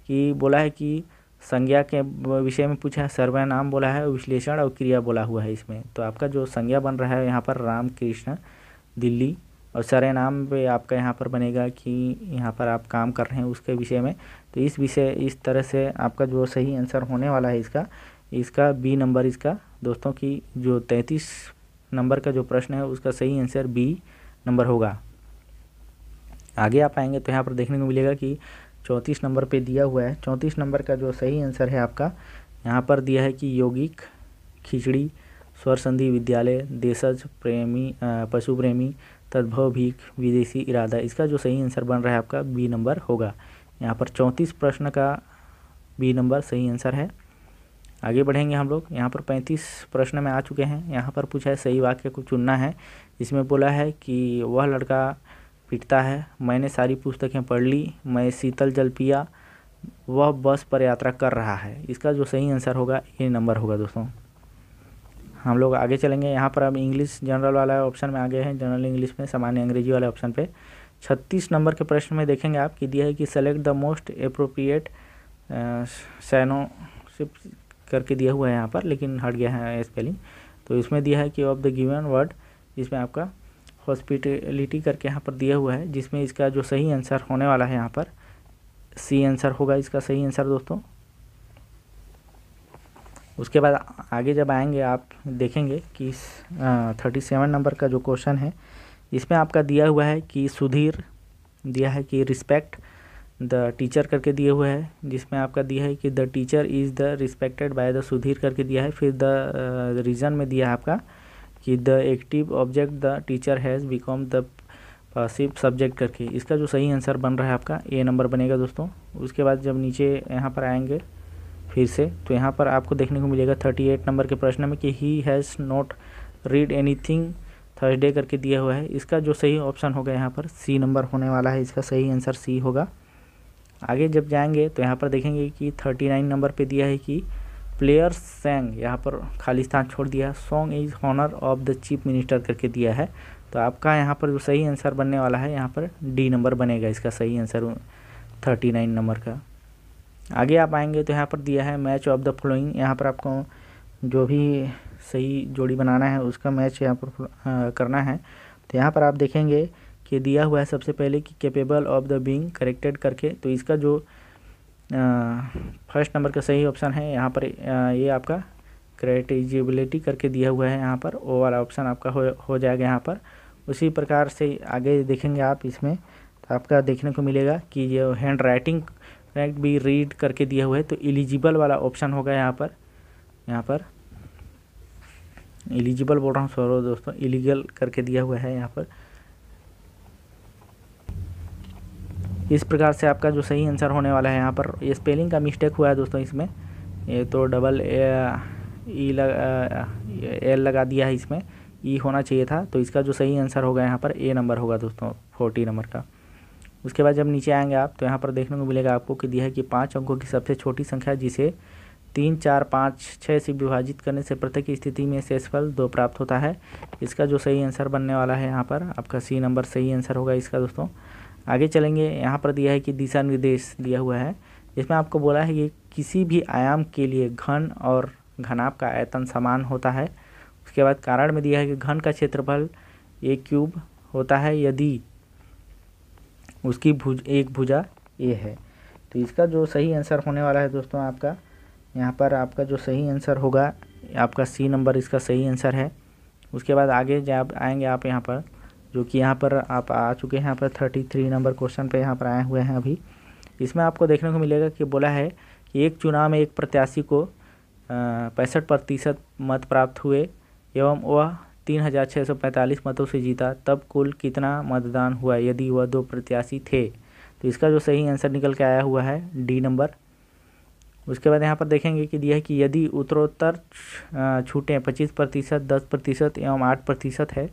कि बोला है कि संज्ञा के विषय में पूछा है, सर्वनाम बोला है, विश्लेषण और क्रिया बोला हुआ है इसमें। तो आपका जो संज्ञा बन रहा है यहाँ पर रामकृष्ण दिल्ली, और सर्वनाम पे आपका यहाँ पर बनेगा कि यहाँ पर आप काम कर रहे हैं उसके विषय में। तो इस तरह से आपका जो सही आंसर होने वाला है इसका बी नंबर इसका दोस्तों की जो 33 नंबर का जो प्रश्न है उसका सही आंसर बी नंबर होगा। आगे आप आएंगे तो यहाँ पर देखने को मिलेगा कि 34 नंबर पे दिया हुआ है। 34 नंबर का जो सही आंसर है आपका यहाँ पर दिया है कि यौगिक, खिचड़ी, स्वर संधि, विद्यालय, देशज, प्रेमी, पशु प्रेमी, तद्भव, भीख, विदेशी, इरादा। इसका जो सही आंसर बन रहा है आपका बी नंबर होगा। यहाँ पर 34 प्रश्न का बी नंबर सही आंसर है। आगे बढ़ेंगे हम लोग। यहाँ पर 35 प्रश्न में आ चुके हैं। यहाँ पर पूछा है सही वाक्य को चुनना है। इसमें बोला है कि वह लड़का पिटता है, मैंने सारी पुस्तकें पढ़ ली, मैं शीतल जल पिया, वह बस पर यात्रा कर रहा है। इसका जो सही आंसर होगा ए नंबर होगा दोस्तों। हम लोग आगे चलेंगे। यहाँ पर अब इंग्लिश जनरल वाला ऑप्शन में आ गए हैं, जनरल इंग्लिश में सामान्य अंग्रेजी वाले ऑप्शन पे। 36 नंबर के प्रश्न में देखेंगे आप कि दिया है कि सेलेक्ट द मोस्ट अप्रोप्रिएट सैनोसिप करके दिया हुआ है यहाँ पर, लेकिन हट गया है स्पेलिंग। तो इसमें दिया है कि ऑफ द गिवन वर्ड, इसमें आपका हॉस्पिटलिटी करके यहाँ पर दिया हुआ है, जिसमें इसका जो सही आंसर होने वाला है यहाँ पर सी आंसर होगा इसका सही आंसर दोस्तों। उसके बाद आगे जब आएंगे आप देखेंगे कि 37 नंबर का जो क्वेश्चन है इसमें आपका दिया हुआ है कि सुधीर दिया है कि रिस्पेक्ट द टीचर करके दिए हुए है, जिसमें आपका दिया है कि the teacher is the respected by the Sudhir करके दिया है। फिर द रीज़न में दिया है आपका कि the active object the teacher has become the passive subject करके। इसका जो सही आंसर बन रहा है आपका ए नंबर बनेगा दोस्तों। उसके बाद जब नीचे यहाँ पर आएंगे फिर से, तो यहाँ पर आपको देखने को मिलेगा 38 नंबर के प्रश्न में कि he has not read anything Thursday करके दिया हुआ है। इसका जो सही ऑप्शन होगा यहाँ पर सी नंबर होने वाला है, इसका सही आंसर सी होगा। आगे जब जाएंगे तो यहाँ पर देखेंगे कि 39 नंबर पे दिया है कि प्लेयर्स सैंग, यहाँ पर खाली स्थान छोड़ दिया, song is honour of the chief minister करके दिया है। तो आपका यहाँ पर जो सही आंसर बनने वाला है यहाँ पर डी नंबर बनेगा इसका सही आंसर 39 नंबर का। आगे आप आएंगे तो यहाँ पर दिया है मैच ऑफ द फॉलोइंग, यहाँ पर आपको जो भी सही जोड़ी बनाना है उसका मैच यहाँ पर करना है। तो यहाँ पर आप देखेंगे कि दिया हुआ है सबसे पहले कि capable of the being corrected करके। तो इसका जो फर्स्ट नंबर का सही ऑप्शन है यहाँ पर ये आपका क्रिएटिबिलिटी करके दिया हुआ है, यहाँ पर ओ वाला ऑप्शन आपका हो जाएगा यहाँ पर। उसी प्रकार से आगे देखेंगे आप इसमें तो आपका देखने को मिलेगा कि ये हैंड राइटिंग भी रीड करके दिया हुआ है, तो एलिजिबल वाला ऑप्शन होगा यहाँ पर एलिजिबल बोल रहा हूँ, सॉरी दोस्तों, इलीगल करके दिया हुआ है यहाँ पर। इस प्रकार से आपका जो सही आंसर होने वाला है, यहाँ पर ये स्पेलिंग का मिस्टेक हुआ है दोस्तों इसमें, ये तो डबल एल लगा दिया है, इसमें ई होना चाहिए था। तो इसका जो सही आंसर होगा यहाँ पर ए नंबर होगा दोस्तों, 40 नंबर का। उसके बाद जब नीचे आएंगे आप तो यहाँ पर देखने को मिलेगा आपको कि दिया है कि 5 अंकों की सबसे छोटी संख्या जिसे 3, 4, 5, 6 से विभाजित करने से प्रत्येक स्थिति में शेषफल 2 प्राप्त होता है। इसका जो सही आंसर बनने वाला है यहाँ पर आपका सी नंबर सही आंसर होगा इसका दोस्तों। आगे चलेंगे, यहाँ पर दिया है कि दिशा निर्देश दिया हुआ है, इसमें आपको बोला है कि किसी भी आयाम के लिए घन और घनाभ का आयतन समान होता है। उसके बाद कारण में दिया है कि घन का क्षेत्रफल a क्यूब होता है यदि उसकी एक भुजा ए है। तो इसका जो सही आंसर होने वाला है दोस्तों आपका, यहाँ पर आपका जो सही आंसर होगा आपका सी नंबर इसका सही आंसर है। उसके बाद आगे जब आएंगे आप यहाँ पर, जो कि यहाँ पर आप आ चुके हैं यहाँ पर 33 नंबर क्वेश्चन पे यहाँ पर आए हुए हैं अभी। इसमें आपको देखने को मिलेगा कि बोला है कि एक चुनाव में एक प्रत्याशी को 65% मत प्राप्त हुए एवं वह 3645 मतों से जीता, तब कुल कितना मतदान हुआ यदि वह 2 प्रत्याशी थे। तो इसका जो सही आंसर निकल के आया हुआ है डी नंबर। उसके बाद यहाँ पर देखेंगे कि दिया है कि यदि उत्तरोत्तर छूटें 25%, 10% एवं 8% है,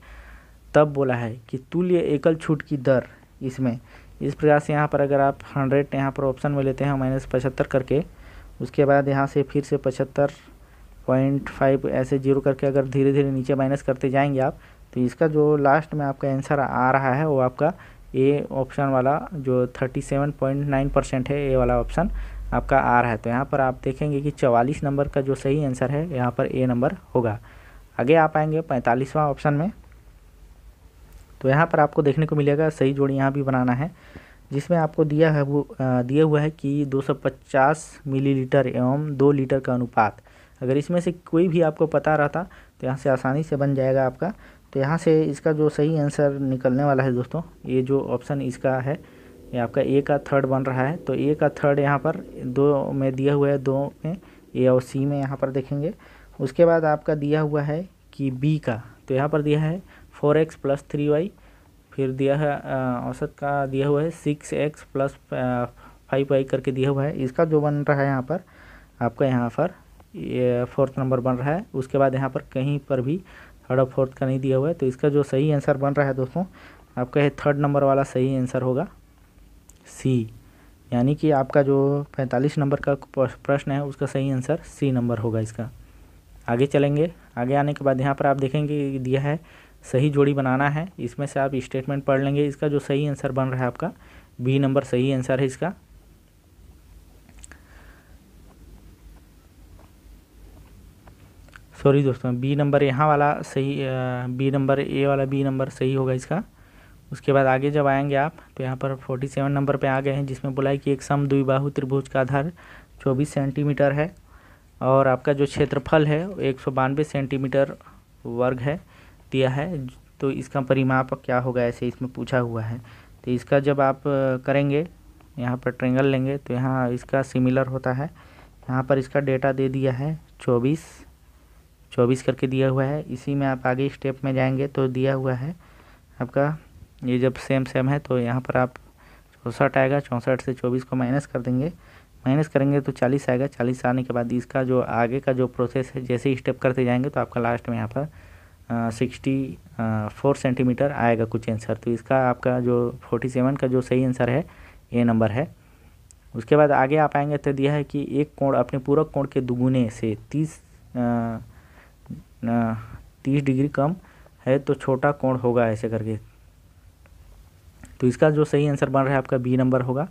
तब बोला है कि तुल्य एकल छूट की दर इसमें इस प्रकार से यहाँ पर अगर आप 100 यहाँ पर ऑप्शन में लेते हैं -75 करके, उसके बाद यहाँ से फिर से 75.5 ऐसे 0 करके अगर धीरे धीरे नीचे माइनस करते जाएंगे आप, तो इसका जो लास्ट में आपका आंसर आ रहा है वो आपका ए ऑप्शन वाला जो 37.9% है, ए वाला ऑप्शन आपका आ रहा है। तो यहाँ पर आप देखेंगे कि 44 नंबर का जो सही आंसर है यहाँ पर ए नंबर होगा। आगे आप आएंगे 45वां ऑप्शन में, तो यहाँ पर आपको देखने को मिलेगा सही जोड़ी यहाँ भी बनाना है, जिसमें आपको दिया है वो दिया हुआ है कि 250 मिलीलीटर एवं 2 लीटर का अनुपात। अगर इसमें से कोई भी आपको पता रहता तो यहाँ से आसानी से बन जाएगा आपका। तो यहाँ से इसका जो सही आंसर निकलने वाला है दोस्तों, ये जो ऑप्शन इसका है ये आपका ए का थर्ड बन रहा है। तो ए का थर्ड यहाँ पर 2 में दिया हुआ है, 2 में ए और सी में यहाँ पर देखेंगे। उसके बाद आपका दिया हुआ है कि बी का, तो यहाँ पर दिया है 4x + 3y, फिर दिया है औसत का दिया हुआ है 6x + 5y करके दिया हुआ है। इसका जो बन रहा है यहाँ पर आपका यहाँ पर ये 4th नंबर बन रहा है। उसके बाद यहाँ पर कहीं पर भी 3rd और 4th का नहीं दिया हुआ है। तो इसका जो सही आंसर बन रहा है दोस्तों आपका ये 3rd नंबर वाला सही आंसर होगा सी, यानी कि आपका जो 45 नंबर का प्रश्न है उसका सही आंसर सी नंबर होगा इसका। आगे चलेंगे, आगे आने के बाद यहाँ पर आप देखेंगे दिया है सही जोड़ी बनाना है, इसमें से आप स्टेटमेंट पढ़ लेंगे। इसका जो सही आंसर बन रहा है आपका बी नंबर सही आंसर है इसका। सॉरी दोस्तों, बी नंबर यहाँ वाला सही, बी नंबर ए वाला बी नंबर सही होगा इसका। उसके बाद आगे जब आएंगे आप तो यहाँ पर 47 नंबर पे आ गए हैं, जिसमें बोला है कि एक समद्विबाहु त्रिभुज का आधार 24 सेंटीमीटर है और आपका जो क्षेत्रफल है 192 सेंटीमीटर वर्ग है दिया है। तो इसका परिमाप क्या होगा ऐसे इसमें पूछा हुआ है। तो इसका जब आप करेंगे यहाँ पर ट्रायंगल लेंगे तो यहाँ इसका सिमिलर होता है। यहाँ पर इसका डेटा दे दिया है 24 करके दिया हुआ है। इसी में आप आगे स्टेप में जाएंगे तो दिया हुआ है आपका ये जब सेम है तो यहाँ पर आप 64 आएगा, 64 से 24 को माइनस कर देंगे, माइनस करेंगे तो 40 आएगा। 40 आने के बाद इसका जो आगे का जो प्रोसेस है जैसे ही स्टेप करते जाएंगे तो आपका लास्ट में यहाँ पर 64 सेंटीमीटर आएगा कुछ आंसर। तो इसका आपका जो 47 का जो सही आंसर है ए नंबर है। उसके बाद आगे आप आएंगे तो दिया है कि एक कोण अपने पूरक कोण के दुगुने से 30 डिग्री कम है तो छोटा कोण होगा ऐसे करके। तो इसका जो सही आंसर बन रहा है आपका बी नंबर होगा।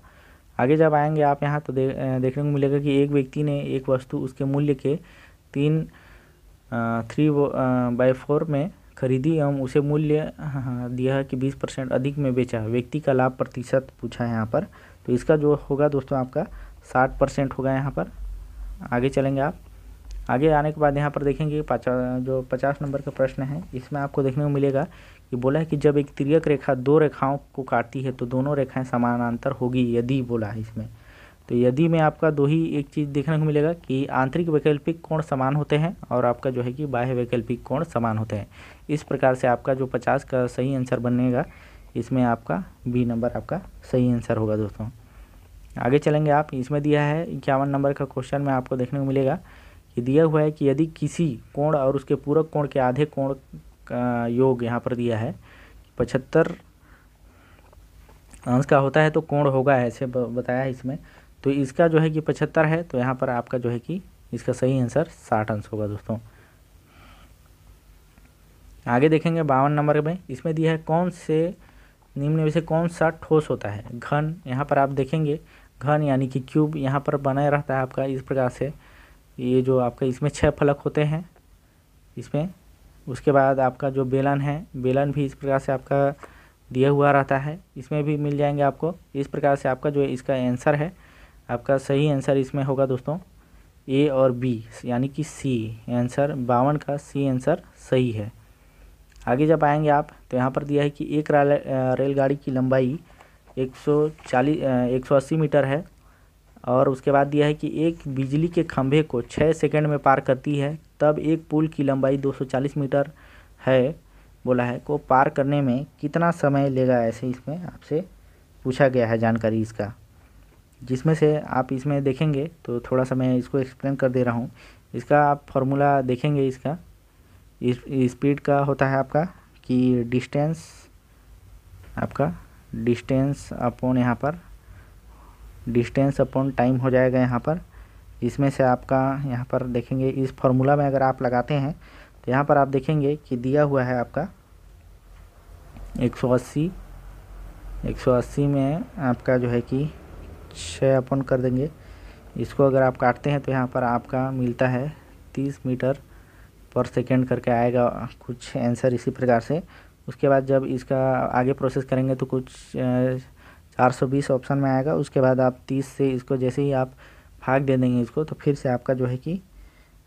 आगे जब आएंगे आप यहाँ तो देखने को मिलेगा कि एक व्यक्ति ने एक वस्तु उसके मूल्य के 3/4 में खरीदी एवं उसे मूल्य दिया है कि 20% अधिक में बेचा। व्यक्ति का लाभ प्रतिशत पूछा है यहाँ पर। तो इसका जो होगा दोस्तों आपका 60% होगा यहाँ पर। आगे चलेंगे आप, आगे आने के बाद यहाँ पर देखेंगे जो 50 नंबर का प्रश्न है, इसमें आपको देखने को मिलेगा ये बोला है कि जब एक तिर्यक रेखा दो रेखाओं को काटती है तो दोनों रेखाएं समानांतर होगी, यदि बोला है इसमें। तो यदि में आपका दो ही एक चीज़ देखने को मिलेगा कि आंतरिक वैकल्पिक कोण समान होते हैं और आपका जो है कि बाह्य वैकल्पिक कोण समान होते हैं। इस प्रकार से आपका जो 50 का सही आंसर बनेगा, इसमें आपका बी नंबर आपका सही आंसर होगा दोस्तों। आगे चलेंगे आप, इसमें दिया है 51 नंबर का क्वेश्चन में आपको देखने को मिलेगा कि दिया हुआ है कि यदि किसी कोण और उसके पूरक कोण के आधे कोण का योग यहाँ पर दिया है 75 अंश का होता है तो कोण होगा, ऐसे बताया है इसमें। तो इसका जो है कि 75 है, तो यहाँ पर आपका जो है कि इसका सही आंसर 60 अंश होगा दोस्तों। आगे देखेंगे 52 नंबर में, इसमें दिया है कौन से निम्न में से कौन सा ठोस होता है। घन, यहाँ पर आप देखेंगे घन यानी कि क्यूब यहाँ पर बना रहता है आपका इस प्रकार से। ये जो आपका इसमें 6 फलक होते हैं इसमें। उसके बाद आपका जो बेलन है, बेलन भी इस प्रकार से आपका दिया हुआ रहता है, इसमें भी मिल जाएंगे आपको। इस प्रकार से आपका जो इसका आंसर है, आपका सही आंसर इसमें होगा दोस्तों ए और बी, यानी कि सी आंसर 52 का सी आंसर सही है। आगे जब आएंगे आप तो यहाँ पर दिया है कि एक रेलगाड़ी की लंबाई 180 मीटर है और उसके बाद दिया है कि एक बिजली के खंभे को 6 सेकंड में पार करती है, तब एक पुल की लंबाई 240 मीटर है बोला है, को पार करने में कितना समय लेगा, ऐसे इसमें आपसे पूछा गया है जानकारी इसका। जिसमें से आप इसमें देखेंगे तो थोड़ा सा मैं इसको एक्सप्लेन कर दे रहा हूँ। इसका आप फॉर्मूला देखेंगे, इसका स्पीड का होता है आपका कि डिस्टेंस, आपका डिस्टेंस अपॉन यहाँ पर डिस्टेंस अपॉन टाइम हो जाएगा यहाँ पर। इसमें से आपका यहाँ पर देखेंगे इस फॉर्मूला में अगर आप लगाते हैं तो यहाँ पर आप देखेंगे कि दिया हुआ है आपका 180 में आपका जो है कि 6 अपन कर देंगे। इसको अगर आप काटते हैं तो यहाँ पर आपका मिलता है 30 मीटर पर सेकेंड करके आएगा कुछ आंसर इसी प्रकार से। उसके बाद जब इसका आगे प्रोसेस करेंगे तो कुछ 420 ऑप्शन में आएगा। उसके बाद आप 30 से इसको जैसे ही आप भाग दे देंगे इसको, तो फिर से आपका जो है कि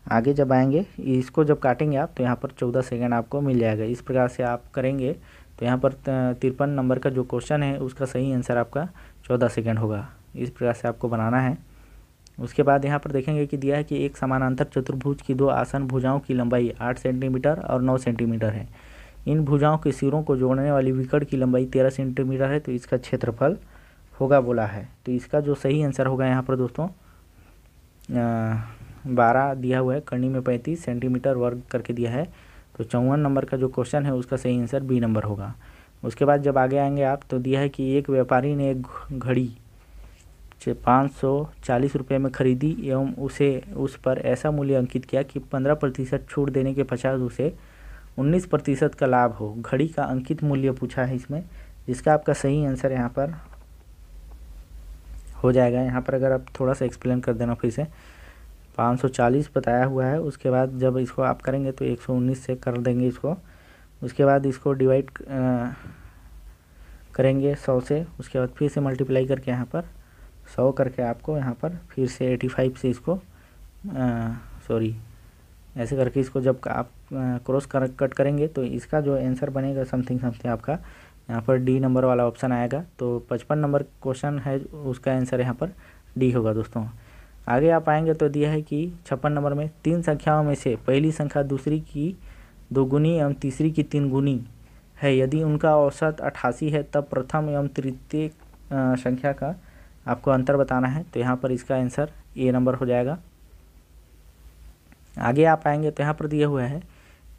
आगे जब आएंगे इसको जब काटेंगे आप तो यहाँ पर 14 सेकेंड आपको मिल जाएगा। इस प्रकार से आप करेंगे तो यहाँ पर 53 नंबर का जो क्वेश्चन है उसका सही आंसर आपका 14 सेकेंड होगा। इस प्रकार से आपको बनाना है। उसके बाद यहाँ पर देखेंगे कि दिया है कि एक समानांतर चतुर्भुज की दो आसन भुजाओं की लंबाई 8 सेंटीमीटर और 9 सेंटीमीटर है। इन भुजाओं के सिरों को जोड़ने वाली विकर्ण की लंबाई 13 सेंटीमीटर है, तो इसका क्षेत्रफल होगा बोला है। तो इसका जो सही आंसर होगा यहाँ पर दोस्तों 12 दिया हुआ है, करनी में 35 सेंटीमीटर वर्ग करके दिया है। तो 54 नंबर का जो क्वेश्चन है उसका सही आंसर बी नंबर होगा। उसके बाद जब आगे आएंगे आप तो दिया है कि एक व्यापारी ने एक घड़ी 540 रुपये में खरीदी एवं उसे उस पर ऐसा मूल्य अंकित किया कि 15% छूट देने के पश्चात उसे 19% का लाभ हो। घड़ी का अंकित मूल्य पूछा है इसमें, जिसका आपका सही आंसर यहाँ पर हो जाएगा। यहाँ पर अगर आप थोड़ा सा एक्सप्लेन कर देना फिर से, 540 बताया हुआ है। उसके बाद जब इसको आप करेंगे तो 119 से कर देंगे इसको। उसके बाद इसको डिवाइड करेंगे 100 से। उसके बाद फिर से मल्टीप्लाई करके यहाँ पर 100 करके आपको यहाँ पर फिर से 85 से इसको ऐसे करके इसको जब आप क्रॉस कट करेंगे तो इसका जो आंसर बनेगा समथिंग आपका यहाँ पर डी नंबर वाला ऑप्शन आएगा। तो 55 नंबर क्वेश्चन है उसका आंसर यहाँ पर डी होगा दोस्तों। आगे आप आएंगे तो दिया है कि 56 नंबर में 3 संख्याओं में से पहली संख्या दूसरी की 2 गुनी एवं तीसरी की 3 गुनी है। यदि उनका औसत 88 है तब प्रथम एवं तृतीय संख्या का आपको अंतर बताना है। तो यहाँ पर इसका आंसर ए नंबर हो जाएगा। आगे आप आएंगे तो यहाँ पर दिया हुआ है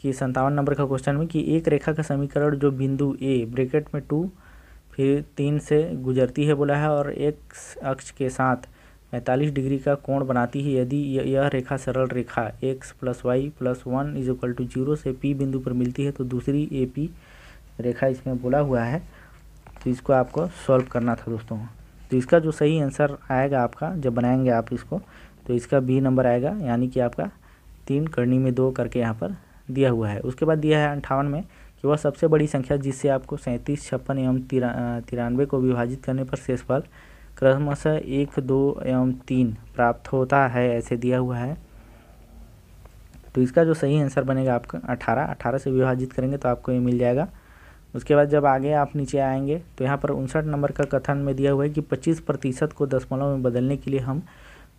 कि 57 नंबर का क्वेश्चन में कि एक रेखा का समीकरण जो बिंदु ए ब्रैकेट में 2 फिर 3 से गुजरती है बोला है और एक्स अक्ष के साथ 45 डिग्री का कोण बनाती है। यदि यह रेखा सरल रेखा x + y + 1 = 0 से P बिंदु पर मिलती है तो दूसरी AP रेखा इसमें बोला हुआ है। तो इसको आपको सॉल्व करना था दोस्तों। तो इसका जो सही आंसर आएगा आपका जब बनाएंगे आप इसको तो इसका बी नंबर आएगा, यानी कि आपका 3 करनी में 2 करके यहाँ पर दिया हुआ है। उसके बाद दिया है 58 में कि वह सबसे बड़ी संख्या जिससे आपको 37, 56 एवं 93 को विभाजित करने पर शेषफल क्रमशः 1, 2 एवं 3 प्राप्त होता है, ऐसे दिया हुआ है। तो इसका जो सही आंसर बनेगा आपका 18 से विभाजित करेंगे तो आपको ये मिल जाएगा उसके बाद जब आगे आप नीचे आएंगे तो यहाँ पर 59 नंबर का कथन में दिया हुआ है कि 25% को दशमलव में बदलने के लिए हम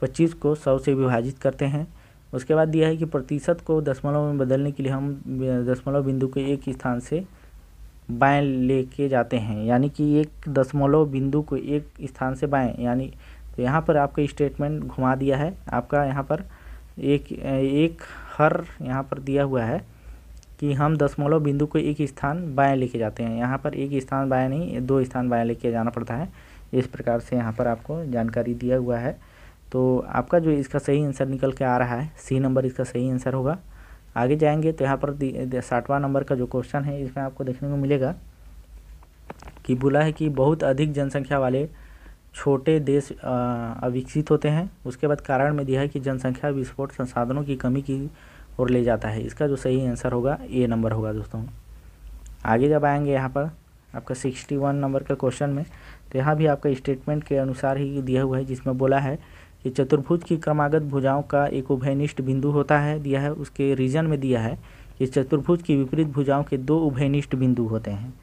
25 को 100 से विभाजित करते हैं। उसके बाद दिया है कि प्रतिशत को दशमलव में बदलने के लिए हम दशमलव बिंदु को एक स्थान से बाएं लेके जाते हैं, यानी कि एक दशमलव बिंदु को एक स्थान से बाएं, यानी तो यहाँ पर आपका स्टेटमेंट घुमा दिया है। आपका यहाँ पर एक हर यहाँ पर दिया हुआ है कि हम दशमलव बिंदु को एक स्थान बाएं लेके जाते हैं। यहाँ पर एक स्थान बाएं नहीं, 2 स्थान बाएं लेके जाना पड़ता है। इस प्रकार से यहाँ पर आपको जानकारी दिया हुआ है। तो आपका जो इसका सही आंसर निकल के आ रहा है, सी नंबर इसका सही आंसर होगा। आगे जाएंगे तो यहाँ पर 60वां नंबर का जो क्वेश्चन है इसमें आपको देखने को मिलेगा कि बोला है कि बहुत अधिक जनसंख्या वाले छोटे देश अविकसित होते हैं। उसके बाद कारण में दिया है कि जनसंख्या विस्फोट संसाधनों की कमी की ओर ले जाता है। इसका जो सही आंसर होगा ए नंबर होगा दोस्तों। आगे जब आएंगे यहाँ पर आपका 61 नंबर का क्वेश्चन में, तो यहाँ भी आपका स्टेटमेंट के अनुसार ही दिया हुआ है, जिसमें बोला है कि चतुर्भुज की क्रमागत भुजाओं का एक उभयनिष्ठ बिंदु होता है। दिया है उसके रीजन में दिया है कि चतुर्भुज की विपरीत भुजाओं के 2 उभयनिष्ठ बिंदु होते हैं,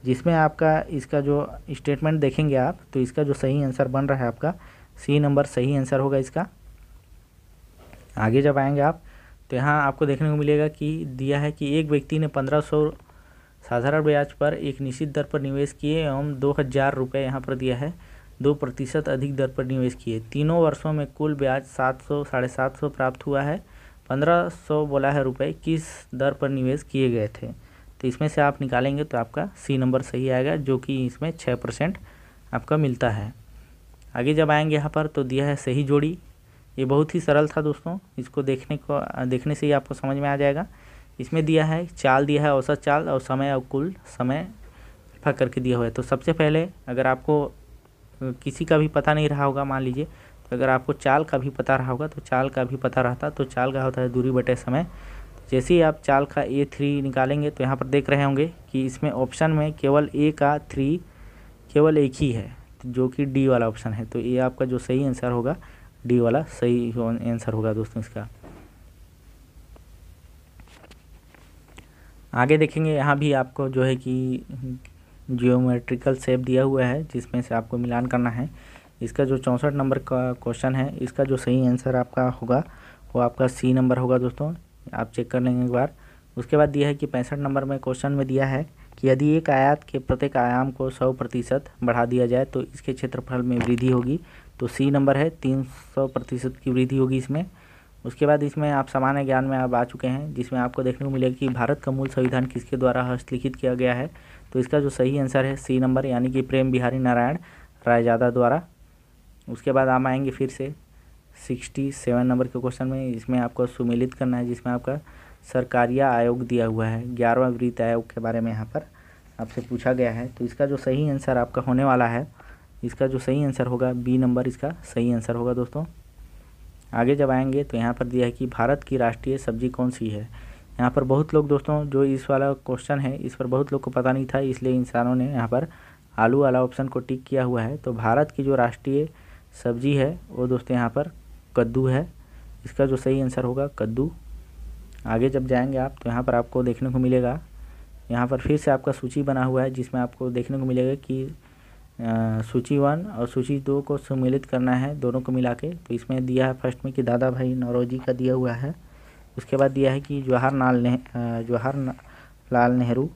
जिसमें आपका इसका जो स्टेटमेंट देखेंगे आप तो इसका जो सही आंसर बन रहा है आपका सी नंबर सही आंसर होगा इसका। आगे जब आएंगे आप तो यहाँ आपको देखने को मिलेगा कि दिया है कि एक व्यक्ति ने 1500 साधारण ब्याज पर एक निश्चित दर पर निवेश किए एवं 2000 रुपये यहाँ पर दिया है 2% अधिक दर पर निवेश किए। तीनों वर्षों में कुल ब्याज 700 750 प्राप्त हुआ है। 1500 बोला है रुपये किस दर पर निवेश किए गए थे, तो इसमें से आप निकालेंगे तो आपका सी नंबर सही आएगा, जो कि इसमें 6% आपका मिलता है। आगे जब आएंगे यहाँ पर तो दिया है सही जोड़ी। ये बहुत ही सरल था दोस्तों, इसको देखने से ही आपको समझ में आ जाएगा। इसमें दिया है चाल, दिया है औसत चाल और समय और कुल समय अल्फा करके दिया हुआ है। तो सबसे पहले अगर आपको किसी का भी पता नहीं रहा होगा, मान लीजिए, तो अगर आपको चाल का भी पता रहा होगा तो चाल का भी पता रहता, तो चाल का होता है दूरी बटे समय। जैसे ही आप चाल का A3 निकालेंगे तो यहाँ पर देख रहे होंगे कि इसमें ऑप्शन में केवल A का 3 केवल एक ही है, जो कि डी वाला ऑप्शन है। तो ये आपका जो सही आंसर होगा डी वाला सही आंसर होगा दोस्तों इसका। आगे देखेंगे यहाँ भी आपको जो है कि जियोमेट्रिकल शेप दिया हुआ है, जिसमें से आपको मिलान करना है। इसका जो 64 नंबर का क्वेश्चन है, इसका जो सही आंसर आपका होगा वो आपका सी नंबर होगा दोस्तों, आप चेक कर लेंगे एक बार। उसके बाद दिया है कि 65 नंबर में क्वेश्चन में दिया है कि यदि एक आयत के प्रत्येक आयाम को 100% बढ़ा दिया जाए तो इसके क्षेत्रफल में वृद्धि होगी। तो सी नंबर है, 300% की वृद्धि होगी इसमें। उसके बाद इसमें आप सामान्य ज्ञान में आप आ चुके हैं, जिसमें आपको देखने को मिलेगा कि भारत का मूल संविधान किसके द्वारा हस्तलिखित किया गया है। तो इसका जो सही आंसर है सी नंबर, यानी कि प्रेम बिहारी नारायण रायजादा द्वारा। उसके बाद हम आएंगे फिर से 67 नंबर के क्वेश्चन में। इसमें आपको सुमेलित करना है, जिसमें आपका सरकारिया आयोग दिया हुआ है, 11वां वित्त आयोग के बारे में यहाँ पर आपसे पूछा गया है। तो इसका जो सही आंसर आपका होने वाला है, इसका जो सही आंसर होगा बी नंबर इसका सही आंसर होगा दोस्तों। आगे जब आएंगे तो यहाँ पर दिया है कि भारत की राष्ट्रीय सब्जी कौन सी है। यहाँ पर बहुत लोग दोस्तों, जो इस वाला क्वेश्चन है इस पर बहुत लोग को पता नहीं था, इसलिए इंसानों ने यहाँ पर आलू वाला ऑप्शन को टिक किया हुआ है। तो भारत की जो राष्ट्रीय सब्जी है वो दोस्तों यहाँ पर कद्दू है, इसका जो सही आंसर होगा कद्दू। आगे जब जाएंगे आप तो यहाँ पर आपको देखने को मिलेगा, यहाँ पर फिर से आपका सूची बना हुआ है, जिसमें आपको देखने को मिलेगा कि सूची 1 और सूची 2 को सम्मिलित करना है, दोनों को मिला के। तो इसमें दिया है फर्स्ट में कि दादा भाई नौरोजी का दिया हुआ है। उसके बाद दिया है कि जवाहरलाल नेहरू।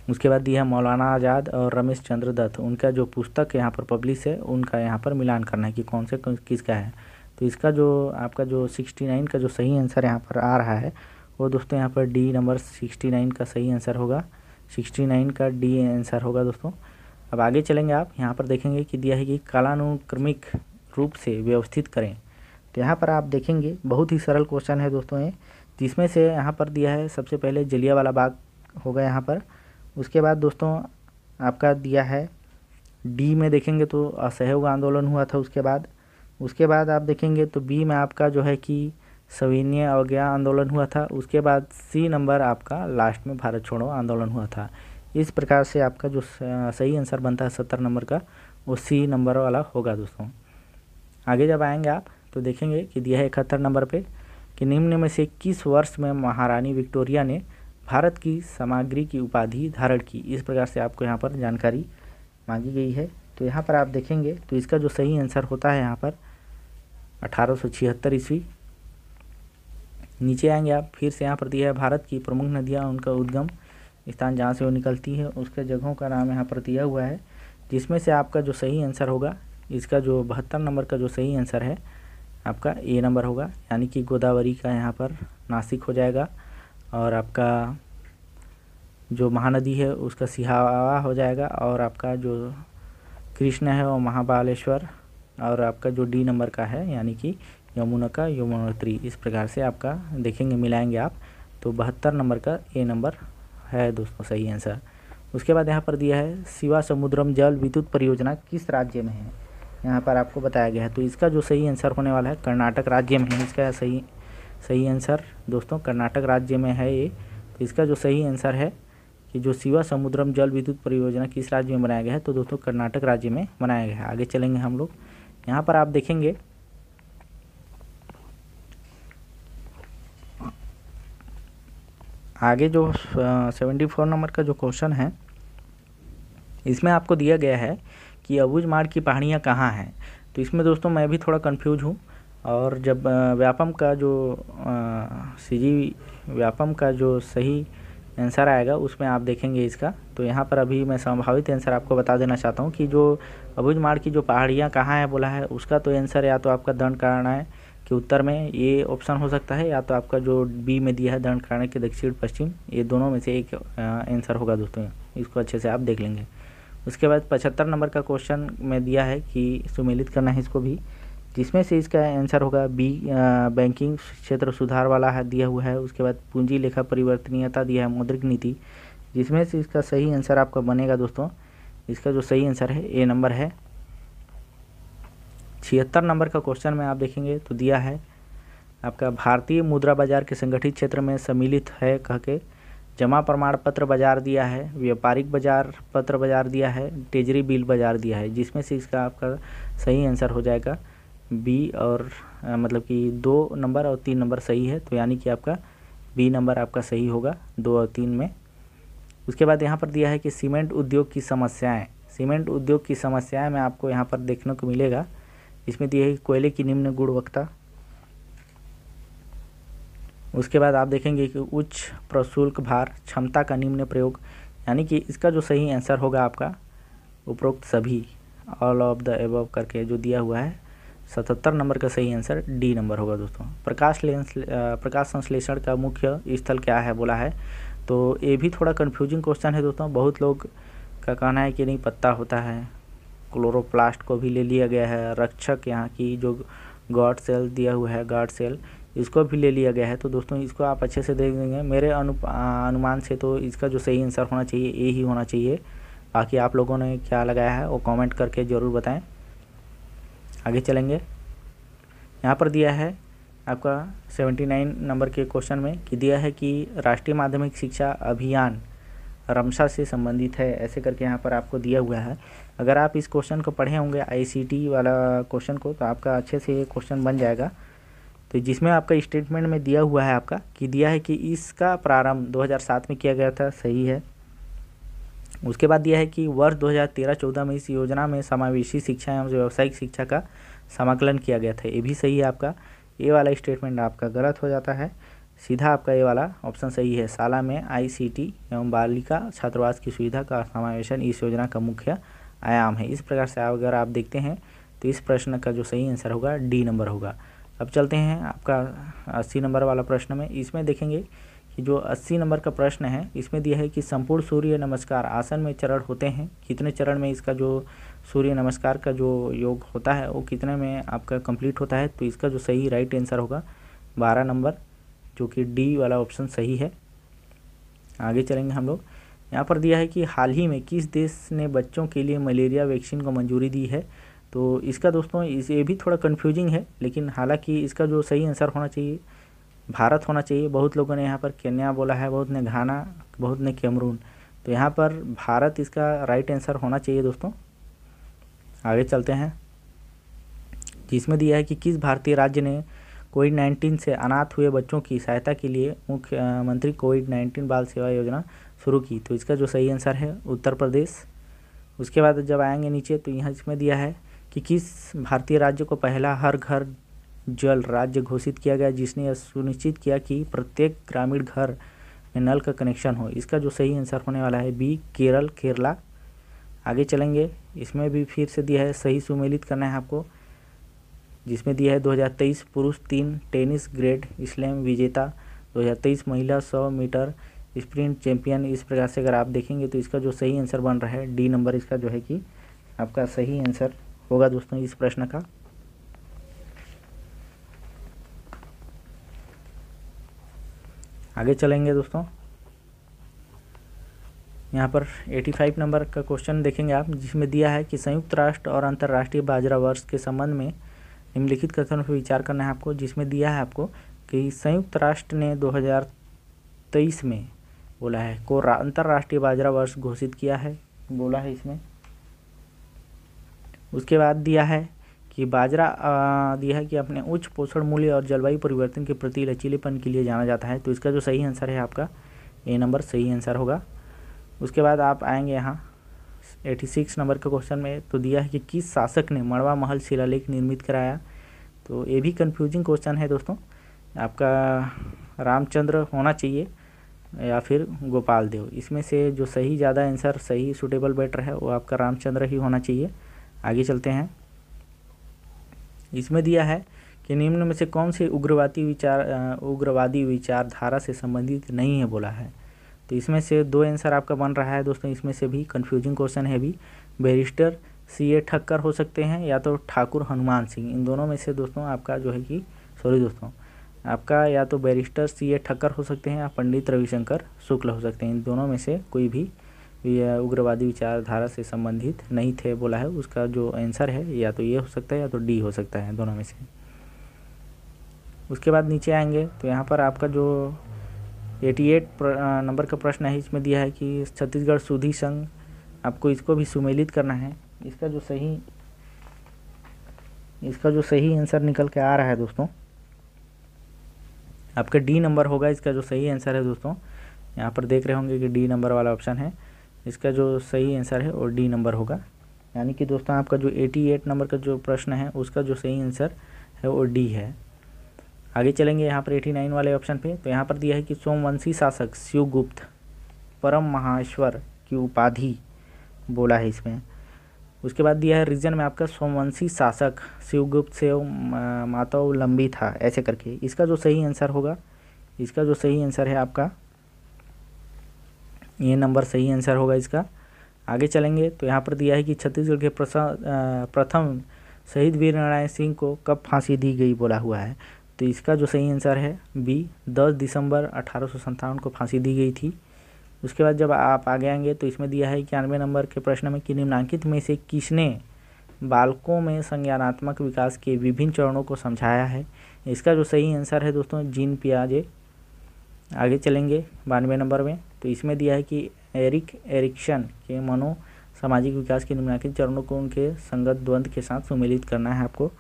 उसके बाद दिया है मौलाना आज़ाद और रमेश चंद्र दत्त, उनका जो पुस्तक यहाँ पर पब्लिश है उनका यहाँ पर मिलान करना है कि कौन से किसका है। तो इसका जो आपका जो 69 का जो सही आंसर यहाँ पर आ रहा है वो दोस्तों यहाँ पर डी नंबर 69 का सही आंसर होगा, 69 का डी आंसर होगा दोस्तों। अब आगे चलेंगे आप, यहाँ पर देखेंगे कि दिया है कि कालानुक्रमिक रूप से व्यवस्थित करें। तो यहाँ पर आप देखेंगे बहुत ही सरल क्वेश्चन है दोस्तों ये, जिसमें से यहाँ पर दिया है सबसे पहले जलियांवाला बाग होगा यहाँ पर। उसके बाद दोस्तों आपका दिया है डी में देखेंगे तो असहयोग आंदोलन हुआ था। उसके बाद आप देखेंगे तो बी में आपका जो है कि सविनय अवज्ञा आंदोलन हुआ था। उसके बाद सी नंबर आपका लास्ट में भारत छोड़ो आंदोलन हुआ था। इस प्रकार से आपका जो सही आंसर बनता है 70 नंबर का वो सी नंबर वाला होगा दोस्तों। आगे जब आएंगे आप तो देखेंगे कि दिया है 71 नंबर पे कि निम्न में से किस वर्ष में महारानी विक्टोरिया ने भारत की सामग्री की उपाधि धारण की। इस प्रकार से आपको यहाँ पर जानकारी मांगी गई है। तो यहाँ पर आप देखेंगे तो इसका जो सही आंसर होता है यहाँ पर 1876 ईस्वी। नीचे आएंगे आप, फिर से यहाँ पर दिया है भारत की प्रमुख नदियाँ, उनका उद्गम स्थान जहाँ से वो निकलती है, उसके जगहों का नाम यहाँ पर दिया हुआ है, जिसमें से आपका जो सही आंसर होगा, इसका जो 72 नंबर का जो सही आंसर है आपका ए नंबर होगा, यानी कि गोदावरी का यहाँ पर नासिक हो जाएगा। और आपका जो महानदी है उसका सिहावा हो जाएगा, और आपका जो कृष्ण है वो महाबालेश्वर, और आपका जो डी नंबर का है यानी कि यमुना का यमुनोत्री। इस प्रकार से आपका देखेंगे, मिलाएंगे आप तो 72 नंबर का ए नंबर है दोस्तों सही आंसर। उसके बाद यहाँ पर दिया है शिवा समुद्रम जल विद्युत परियोजना किस राज्य में है, यहाँ पर आपको बताया गया है। तो इसका जो सही आंसर होने वाला है कर्नाटक राज्य में है। इसका सही आंसर दोस्तों कर्नाटक राज्य में है ये। तो इसका जो सही आंसर है कि जो शिवा समुद्रम जल विद्युत परियोजना किस राज्य में बनाया गया है, तो दोस्तों कर्नाटक राज्य में बनाया गया है। आगे चलेंगे हम लोग, यहाँ पर आप देखेंगे आगे जो 74 नंबर का जो क्वेश्चन है, इसमें आपको दिया गया है कि अबूझमाड़ की पहाड़ियाँ कहाँ हैं। तो इसमें दोस्तों मैं भी थोड़ा कंफ्यूज हूँ, और जब व्यापम का जो सीजी व्यापम का जो सही आंसर आएगा उसमें आप देखेंगे इसका। तो यहाँ पर अभी मैं संभावित आंसर आपको बता देना चाहता हूँ कि जो अबूझमाड़ की जो पहाड़ियाँ कहाँ है बोला है, उसका तो आंसर या तो आपका दंडकारण्य के उत्तर में ये ऑप्शन हो सकता है, या तो आपका जो बी में दिया है दंडकारण्य के दक्षिण पश्चिम, ये दोनों में से एक आंसर होगा दोस्तों। इसको अच्छे से आप देख लेंगे। उसके बाद 75 नंबर का क्वेश्चन में दिया है कि सुमेलित करना है इसको भी, जिसमें से इसका आंसर होगा बी बैंकिंग क्षेत्र सुधार वाला है दिया हुआ है। उसके बाद पूंजी लेखा परिवर्तनीयता दिया है, मौद्रिक नीति, जिसमें से इसका सही आंसर आपका बनेगा दोस्तों, इसका जो सही आंसर है ए नंबर है। 76 नंबर का क्वेश्चन में आप देखेंगे तो दिया है आपका भारतीय मुद्रा बाजार के संगठित क्षेत्र में सम्मिलित है कह के, जमा प्रमाण पत्र बाजार दिया है, व्यापारिक बाजार पत्र बाजार दिया है, ट्रेजरी बिल बाजार दिया है, जिसमें से इसका आपका सही आंसर हो जाएगा बी, और मतलब कि 2 नंबर और 3 नंबर सही है, तो यानी कि आपका बी नंबर आपका सही होगा 2 और 3 में। उसके बाद यहाँ पर दिया है कि सीमेंट उद्योग की समस्याएं, सीमेंट उद्योग की समस्याएं में आपको यहाँ पर देखने को मिलेगा। इसमें दिया है कि कोयले की निम्न गुणवत्ता, उसके बाद आप देखेंगे कि उच्च प्रशुल्क भार, क्षमता का निम्न प्रयोग, यानी कि इसका जो सही आंसर होगा आपका उपरोक्त सभी, ऑल ऑफ द एबव करके जो दिया हुआ है, 77 नंबर का सही आंसर डी नंबर होगा दोस्तों। प्रकाश संश्लेषण का मुख्य स्थल क्या है बोला है, तो ये भी थोड़ा कन्फ्यूजिंग क्वेश्चन है दोस्तों। बहुत लोग का कहना है कि नहीं पत्ता होता है, क्लोरोप्लास्ट को भी ले लिया गया है, रक्षक यहाँ की जो गॉड सेल दिया हुआ है, गार्ड सेल, इसको भी ले लिया गया है। तो दोस्तों इसको आप अच्छे से देख लेंगे। मेरे अनुमान से तो इसका जो सही आंसर होना चाहिए ए ही होना चाहिए। बाकी आप लोगों ने क्या लगाया है वो कमेंट करके ज़रूर बताएं। आगे चलेंगे, यहाँ पर दिया है आपका 79 नंबर के क्वेश्चन में कि दिया है कि राष्ट्रीय माध्यमिक शिक्षा अभियान रमसा से संबंधित है, ऐसे करके यहाँ पर आपको दिया हुआ है। अगर आप इस क्वेश्चन को पढ़े होंगे ICT वाला क्वेश्चन को, तो आपका अच्छे से ये क्वेश्चन बन जाएगा। तो जिसमें आपका स्टेटमेंट में दिया हुआ है आपका कि दिया है कि इसका प्रारंभ 2007 में किया गया था, सही है। उसके बाद दिया है कि वर्ष 2013-14 में इस योजना में समावेशी शिक्षा एवं व्यावसायिक शिक्षा का समाकलन किया गया था, ये भी सही है आपका। ये वाला स्टेटमेंट आपका गलत हो जाता है, सीधा आपका ये वाला ऑप्शन सही है। शाला में ICT एवं बालिका छात्रावास की सुविधा का समावेशन इस योजना का मुख्य आयाम है। इस प्रकार से अगर आप देखते हैं तो इस प्रश्न का जो सही आंसर होगा डी नंबर होगा। अब चलते हैं आपका 80 नंबर वाला प्रश्न में। इसमें देखेंगे कि जो 80 नंबर का प्रश्न है, इसमें दिया है कि संपूर्ण सूर्य नमस्कार आसन में चरण होते हैं, कितने चरण में इसका जो सूर्य नमस्कार का जो योग होता है वो कितने में आपका कंप्लीट होता है। तो इसका जो सही राइट आंसर होगा 12 नंबर, जो कि डी वाला ऑप्शन सही है। आगे चलेंगे हम लोग, यहाँ पर दिया है कि हाल ही में किस देश ने बच्चों के लिए मलेरिया वैक्सीन को मंजूरी दी है। तो इसका दोस्तों ये भी थोड़ा कन्फ्यूजिंग है, लेकिन हालांकि इसका जो सही आंसर होना चाहिए भारत होना चाहिए। बहुत लोगों ने यहाँ पर केन्या बोला है, बहुत ने घाना, बहुत ने कैमरून, तो यहाँ पर भारत इसका राइट आंसर होना चाहिए दोस्तों। आगे चलते हैं, जिसमें दिया है कि किस भारतीय राज्य ने कोविड-19 से अनाथ हुए बच्चों की सहायता के लिए मुख्यमंत्री कोविड-19 बाल सेवा योजना शुरू की। तो इसका जो सही आंसर है उत्तर प्रदेश। उसके बाद जब आएंगे नीचे तो यहाँ इसमें दिया है कि किस भारतीय राज्य को पहला हर घर जल राज्य घोषित किया गया, जिसने यह सुनिश्चित किया कि प्रत्येक ग्रामीण घर में नल का कनेक्शन हो। इसका जो सही आंसर होने वाला है बी, केरला। आगे चलेंगे, इसमें भी फिर से दिया है सही सुमेलित करना है आपको, जिसमें दिया है 2023 पुरुष 3 टेनिस ग्रैंड स्लैम विजेता, 2023 महिला 100 मीटर स्प्रिंट चैंपियन। इस प्रकार से अगर आप देखेंगे तो इसका जो सही आंसर बन रहा है डी नंबर, इसका जो है कि आपका सही आंसर होगा दोस्तों इस प्रश्न का। आगे चलेंगे दोस्तों, यहाँ पर 85 नंबर का क्वेश्चन देखेंगे आप, जिसमें दिया है कि संयुक्त राष्ट्र और अंतर्राष्ट्रीय बाजरा वर्ष के संबंध में निम्नलिखित कथनों पर विचार करना है आपको। जिसमें दिया है आपको कि संयुक्त राष्ट्र ने 2023 में बोला है को अंतर्राष्ट्रीय बाजरा वर्ष घोषित किया है, बोला है इसमें। उसके बाद दिया है कि बाजरा दिया है कि अपने उच्च पोषण मूल्य और जलवायु परिवर्तन के प्रति लचीलेपन के लिए जाना जाता है। तो इसका जो सही आंसर है आपका ए नंबर सही आंसर होगा। उसके बाद आप आएंगे यहाँ 86 नंबर के क्वेश्चन में, तो दिया है कि किस शासक ने मड़वा महल शिलालेख निर्मित कराया। तो ये भी कंफ्यूजिंग क्वेश्चन है दोस्तों, आपका रामचंद्र होना चाहिए या फिर गोपाल देव। इसमें से जो सही ज़्यादा आंसर सही सूटेबल बेटर है वो आपका रामचंद्र ही होना चाहिए। आगे चलते हैं, इसमें दिया है कि निम्न में से कौन से उग्रवादी विचारधारा से संबंधित नहीं है, बोला है। तो इसमें से दो आंसर आपका बन रहा है दोस्तों, इसमें से भी कंफ्यूजिंग क्वेश्चन है भी। बैरिस्टर CA ठक्कर हो सकते हैं या तो ठाकुर हनुमान सिंह, इन दोनों में से दोस्तों आपका जो है कि आपका या तो बैरिस्टर CA ठक्कर हो सकते हैं या पंडित रविशंकर शुक्ल हो सकते हैं। इन दोनों में से कोई भी उग्रवादी विचारधारा से संबंधित नहीं थे, बोला है। उसका जो आंसर है या तो ये हो सकता है या तो डी हो सकता है, दोनों में से। उसके बाद नीचे आएंगे तो यहाँ पर आपका जो 88 नंबर का प्रश्न है, इसमें दिया है कि छत्तीसगढ़ सुधी संघ, आपको इसको भी सुमेलित करना है। इसका जो सही आंसर निकल के आ रहा है दोस्तों आपका डी नंबर होगा। इसका जो सही आंसर है दोस्तों, यहाँ पर देख रहे होंगे कि डी नंबर वाला ऑप्शन है, इसका जो सही आंसर है और डी नंबर होगा। यानी कि दोस्तों आपका जो 88 नंबर का जो प्रश्न है उसका जो सही आंसर है वो डी है। आगे चलेंगे यहाँ पर 89 वाले ऑप्शन पे, तो यहाँ पर दिया है कि सोमवंशी शासक शिवगुप्त परम महाश्वर की उपाधि, बोला है इसमें। उसके बाद दिया है रीजन में आपका सोमवंशी शासक शिवगुप्त से मातोवलंबी था, ऐसे करके। इसका जो सही आंसर होगा, इसका जो सही आंसर है आपका ये नंबर सही आंसर होगा इसका। आगे चलेंगे तो यहाँ पर दिया है कि छत्तीसगढ़ के प्रथम शहीद वीर नारायण सिंह को कब फांसी दी गई, बोला हुआ है। तो इसका जो सही आंसर है बी, 10 दिसंबर 1857 को फांसी दी गई थी। उसके बाद जब आप आगे आएंगे तो इसमें दिया है 91 नंबर के प्रश्न में कि निम्नलिखित में से किसने बालकों में संज्ञानात्मक विकास के विभिन्न चरणों को समझाया है। इसका जो सही आंसर है दोस्तों जीन पियाजे। आगे चलेंगे 92 नंबर में, तो इसमें दिया है कि एरिक्सन के मनो सामाजिक विकास के निम्नलिखित चरणों को उनके संगत द्वंद्व के साथ सुमेलित करना है आपको,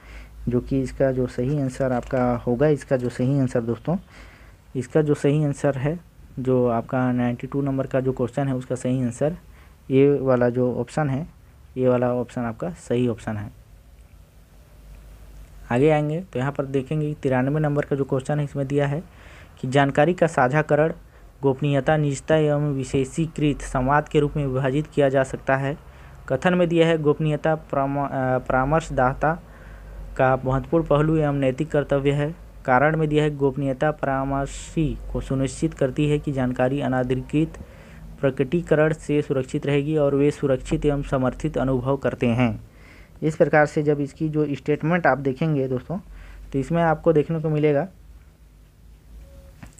जो कि इसका जो सही आंसर आपका होगा। इसका जो सही आंसर दोस्तों, इसका जो सही आंसर है जो आपका 92 नंबर का जो क्वेश्चन है उसका सही आंसर ये वाला जो ऑप्शन है, ये वाला ऑप्शन आपका सही ऑप्शन है। आगे आएंगे तो यहाँ पर देखेंगे 93 नंबर का जो क्वेश्चन है इसमें दिया है कि जानकारी का साझाकरण गोपनीयता, निजता एवं विशेषीकृत संवाद के रूप में विभाजित किया जा सकता है। कथन में दिया है गोपनीयता परामर्शदाता का महत्वपूर्ण पहलू एवं नैतिक कर्तव्य है। कारण में दिया है गोपनीयता परामर्शी को सुनिश्चित करती है कि जानकारी अनाधिकृत प्रकटीकरण से सुरक्षित रहेगी और वे सुरक्षित एवं समर्थित अनुभव करते हैं। इस प्रकार से जब इसकी जो स्टेटमेंट आप देखेंगे दोस्तों, तो इसमें आपको देखने को मिलेगा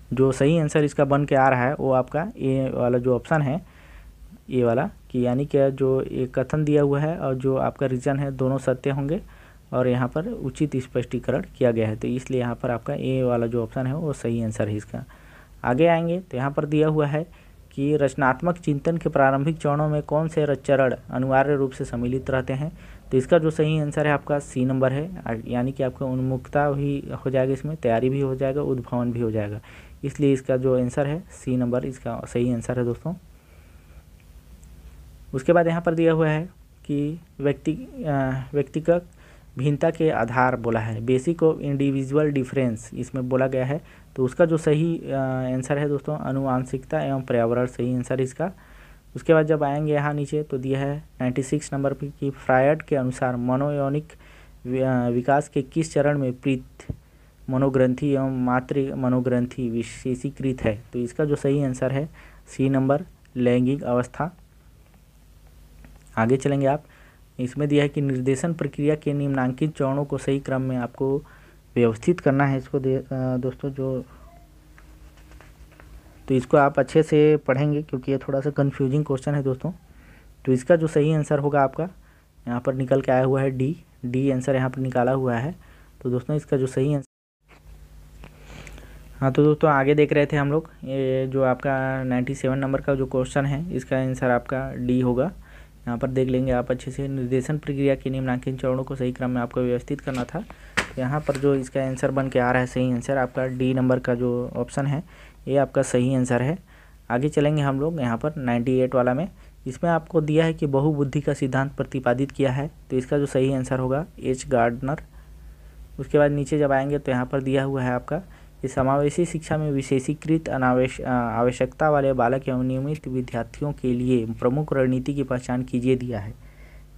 जो सही आंसर इसका बन के आ रहा है वो आपका ए वाला जो ऑप्शन है, ये वाला, कि यानी कि जो एक कथन दिया हुआ है और जो आपका रीजन है दोनों सत्य होंगे और यहाँ पर उचित स्पष्टीकरण किया गया है। तो इसलिए यहाँ पर आपका ए वाला जो ऑप्शन है वो सही आंसर है इसका। आगे आएंगे तो यहाँ पर दिया हुआ है कि रचनात्मक चिंतन के प्रारंभिक चरणों में कौन से चरण अनिवार्य रूप से सम्मिलित रहते हैं। तो इसका जो सही आंसर है आपका सी नंबर है, यानी कि आपका उन्मुखता भी हो जाएगा, इसमें तैयारी भी हो जाएगा, उद्भवन भी हो जाएगा, इसलिए इसका जो आंसर है सी नंबर इसका सही आंसर है दोस्तों। उसके बाद यहाँ पर दिया हुआ है कि व्यक्तिगत भिन्नता के आधार बोला है, बेसिक ऑफ इंडिविजुअल डिफरेंस इसमें बोला गया है। तो उसका जो सही आंसर है दोस्तों आनुवांशिकता एवं पर्यावरण, सही आंसर इसका। उसके बाद जब आएंगे यहाँ नीचे तो दिया है 96 नंबर पे कि फ्रायड के अनुसार मनोयौनिक विकास के किस चरण में प्रीत मनोग्रंथि एवं मातृ मनोग्रंथि विशेषीकृत है। तो इसका जो सही आंसर है सी नंबर, लैंगिक अवस्था। आगे चलेंगे आप, इसमें दिया है कि निर्देशन प्रक्रिया के निम्नांकित चरणों को सही क्रम में आपको व्यवस्थित करना है। इसको दोस्तों तो इसको आप अच्छे से पढ़ेंगे क्योंकि ये थोड़ा सा कंफ्यूजिंग क्वेश्चन है दोस्तों। तो इसका जो सही आंसर होगा आपका यहाँ पर निकल के आया हुआ है डी आंसर यहाँ पर निकाला हुआ है। तो दोस्तों इसका जो सही आंसर, हाँ तो दोस्तों आगे देख रहे थे हम लोग, ये जो आपका 97 नंबर का जो क्वेश्चन है इसका आंसर आपका डी होगा। यहाँ पर देख लेंगे आप अच्छे से, निर्देशन प्रक्रिया के निम्नांकित चरणों को सही क्रम में आपको व्यवस्थित करना था। तो यहाँ पर जो इसका आंसर बन के आ रहा है सही आंसर आपका डी नंबर का जो ऑप्शन है ये आपका सही आंसर है। आगे चलेंगे हम लोग यहाँ पर 98 वाला में, इसमें आपको दिया है कि बहुबुद्धि का सिद्धांत प्रतिपादित किया है। तो इसका जो सही आंसर होगा एच गार्डनर। उसके बाद नीचे जब आएंगे तो यहाँ पर दिया हुआ है आपका कि समावेशी शिक्षा में विशेषीकृत आवश्यकता वाले बालक एवं नियमित विद्यार्थियों के लिए प्रमुख रणनीति की पहचान कीजिए दिया है,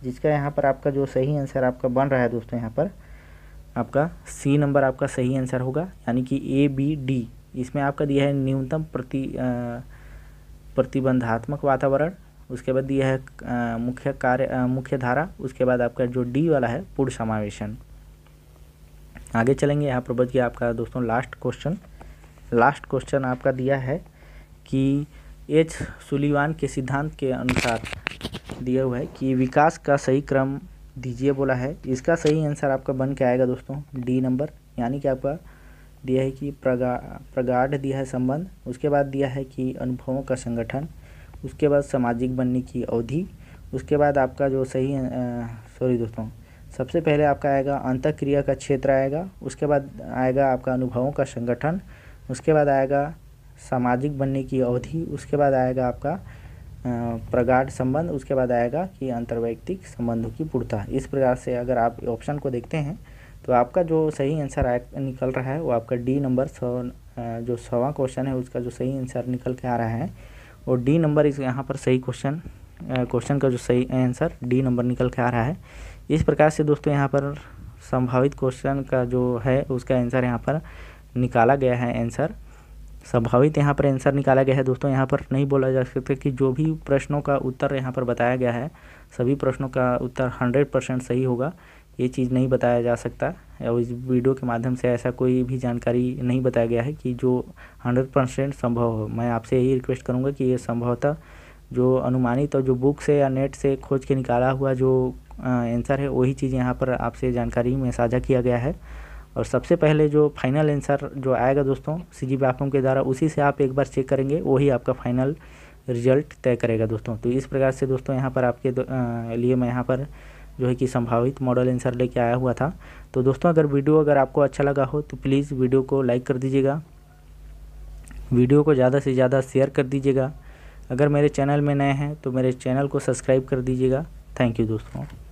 जिसका यहाँ पर आपका जो सही आंसर आपका बन रहा है दोस्तों यहाँ पर आपका सी नंबर आपका सही आंसर होगा, यानी कि ए बी डी। इसमें आपका दिया है न्यूनतम प्रतिबंधात्मक वातावरण, उसके बाद दिया है मुख्य धारा, उसके बाद आपका जो डी वाला है पूर्ण समावेशन। आगे चलेंगे, यहाँ पर बच गया आपका दोस्तों लास्ट क्वेश्चन आपका दिया है कि एच सुलिवान के सिद्धांत के अनुसार दिया हुआ है कि विकास का सही क्रम दीजिए बोला है। इसका सही आंसर आपका बन के आएगा दोस्तों डी नंबर, यानी कि आपका दिया है कि प्रगाढ़ दिया है संबंध, उसके बाद दिया है कि अनुभवों का संगठन, उसके बाद सामाजिक बनने की अवधि, उसके बाद आपका जो सही सबसे पहले आपका आएगा अंतःक्रिया का क्षेत्र आएगा, उसके बाद आएगा आपका अनुभवों का संगठन, उसके बाद आएगा सामाजिक बनने की अवधि, उसके बाद आएगा आपका प्रगाढ़ संबंध, उसके बाद आएगा कि अंतर्वैयक्तिक संबंधों की पूर्णता। इस प्रकार से अगर आप ऑप्शन को देखते हैं तो आपका जो सही आंसर निकल रहा है वो आपका डी नंबर जो 100वां क्वेश्चन है उसका जो सही आंसर निकल के आ रहा है और डी नंबर इस यहाँ पर सही क्वेश्चन का जो सही आंसर डी नंबर निकल के आ रहा है। इस प्रकार से दोस्तों यहाँ पर संभावित क्वेश्चन का जो है उसका आंसर यहाँ पर निकाला गया है। आंसर संभावित यहाँ पर आंसर निकाला गया है दोस्तों। यहाँ पर नहीं बोला जा सकता कि जो भी प्रश्नों का उत्तर यहाँ पर बताया गया है सभी प्रश्नों का उत्तर 100% सही होगा, ये चीज़ नहीं बताया जा सकता। और इस वीडियो के माध्यम से ऐसा कोई भी जानकारी नहीं बताया गया है कि जो 100% संभव हो। मैं आपसे यही रिक्वेस्ट करूँगा कि ये संभवतः जो अनुमानित और जो बुक से या नेट से खोज के निकाला हुआ जो आंसर है वही चीज़ यहाँ पर आपसे जानकारी में साझा किया गया है। और सबसे पहले जो फाइनल आंसर जो आएगा दोस्तों सीजी व्यापम के द्वारा उसी से आप एक बार चेक करेंगे, वही आपका फाइनल रिजल्ट तय करेगा दोस्तों। तो इस प्रकार से दोस्तों यहाँ पर आपके लिए मैं यहाँ पर जो है कि संभावित मॉडल आंसर लेके आया हुआ था। तो दोस्तों अगर आपको अच्छा लगा हो तो प्लीज़ वीडियो को लाइक कर दीजिएगा, वीडियो को ज़्यादा से ज़्यादा शेयर कर दीजिएगा। अगर मेरे चैनल में नए हैं तो मेरे चैनल को सब्सक्राइब कर दीजिएगा। थैंक यू दोस्तों।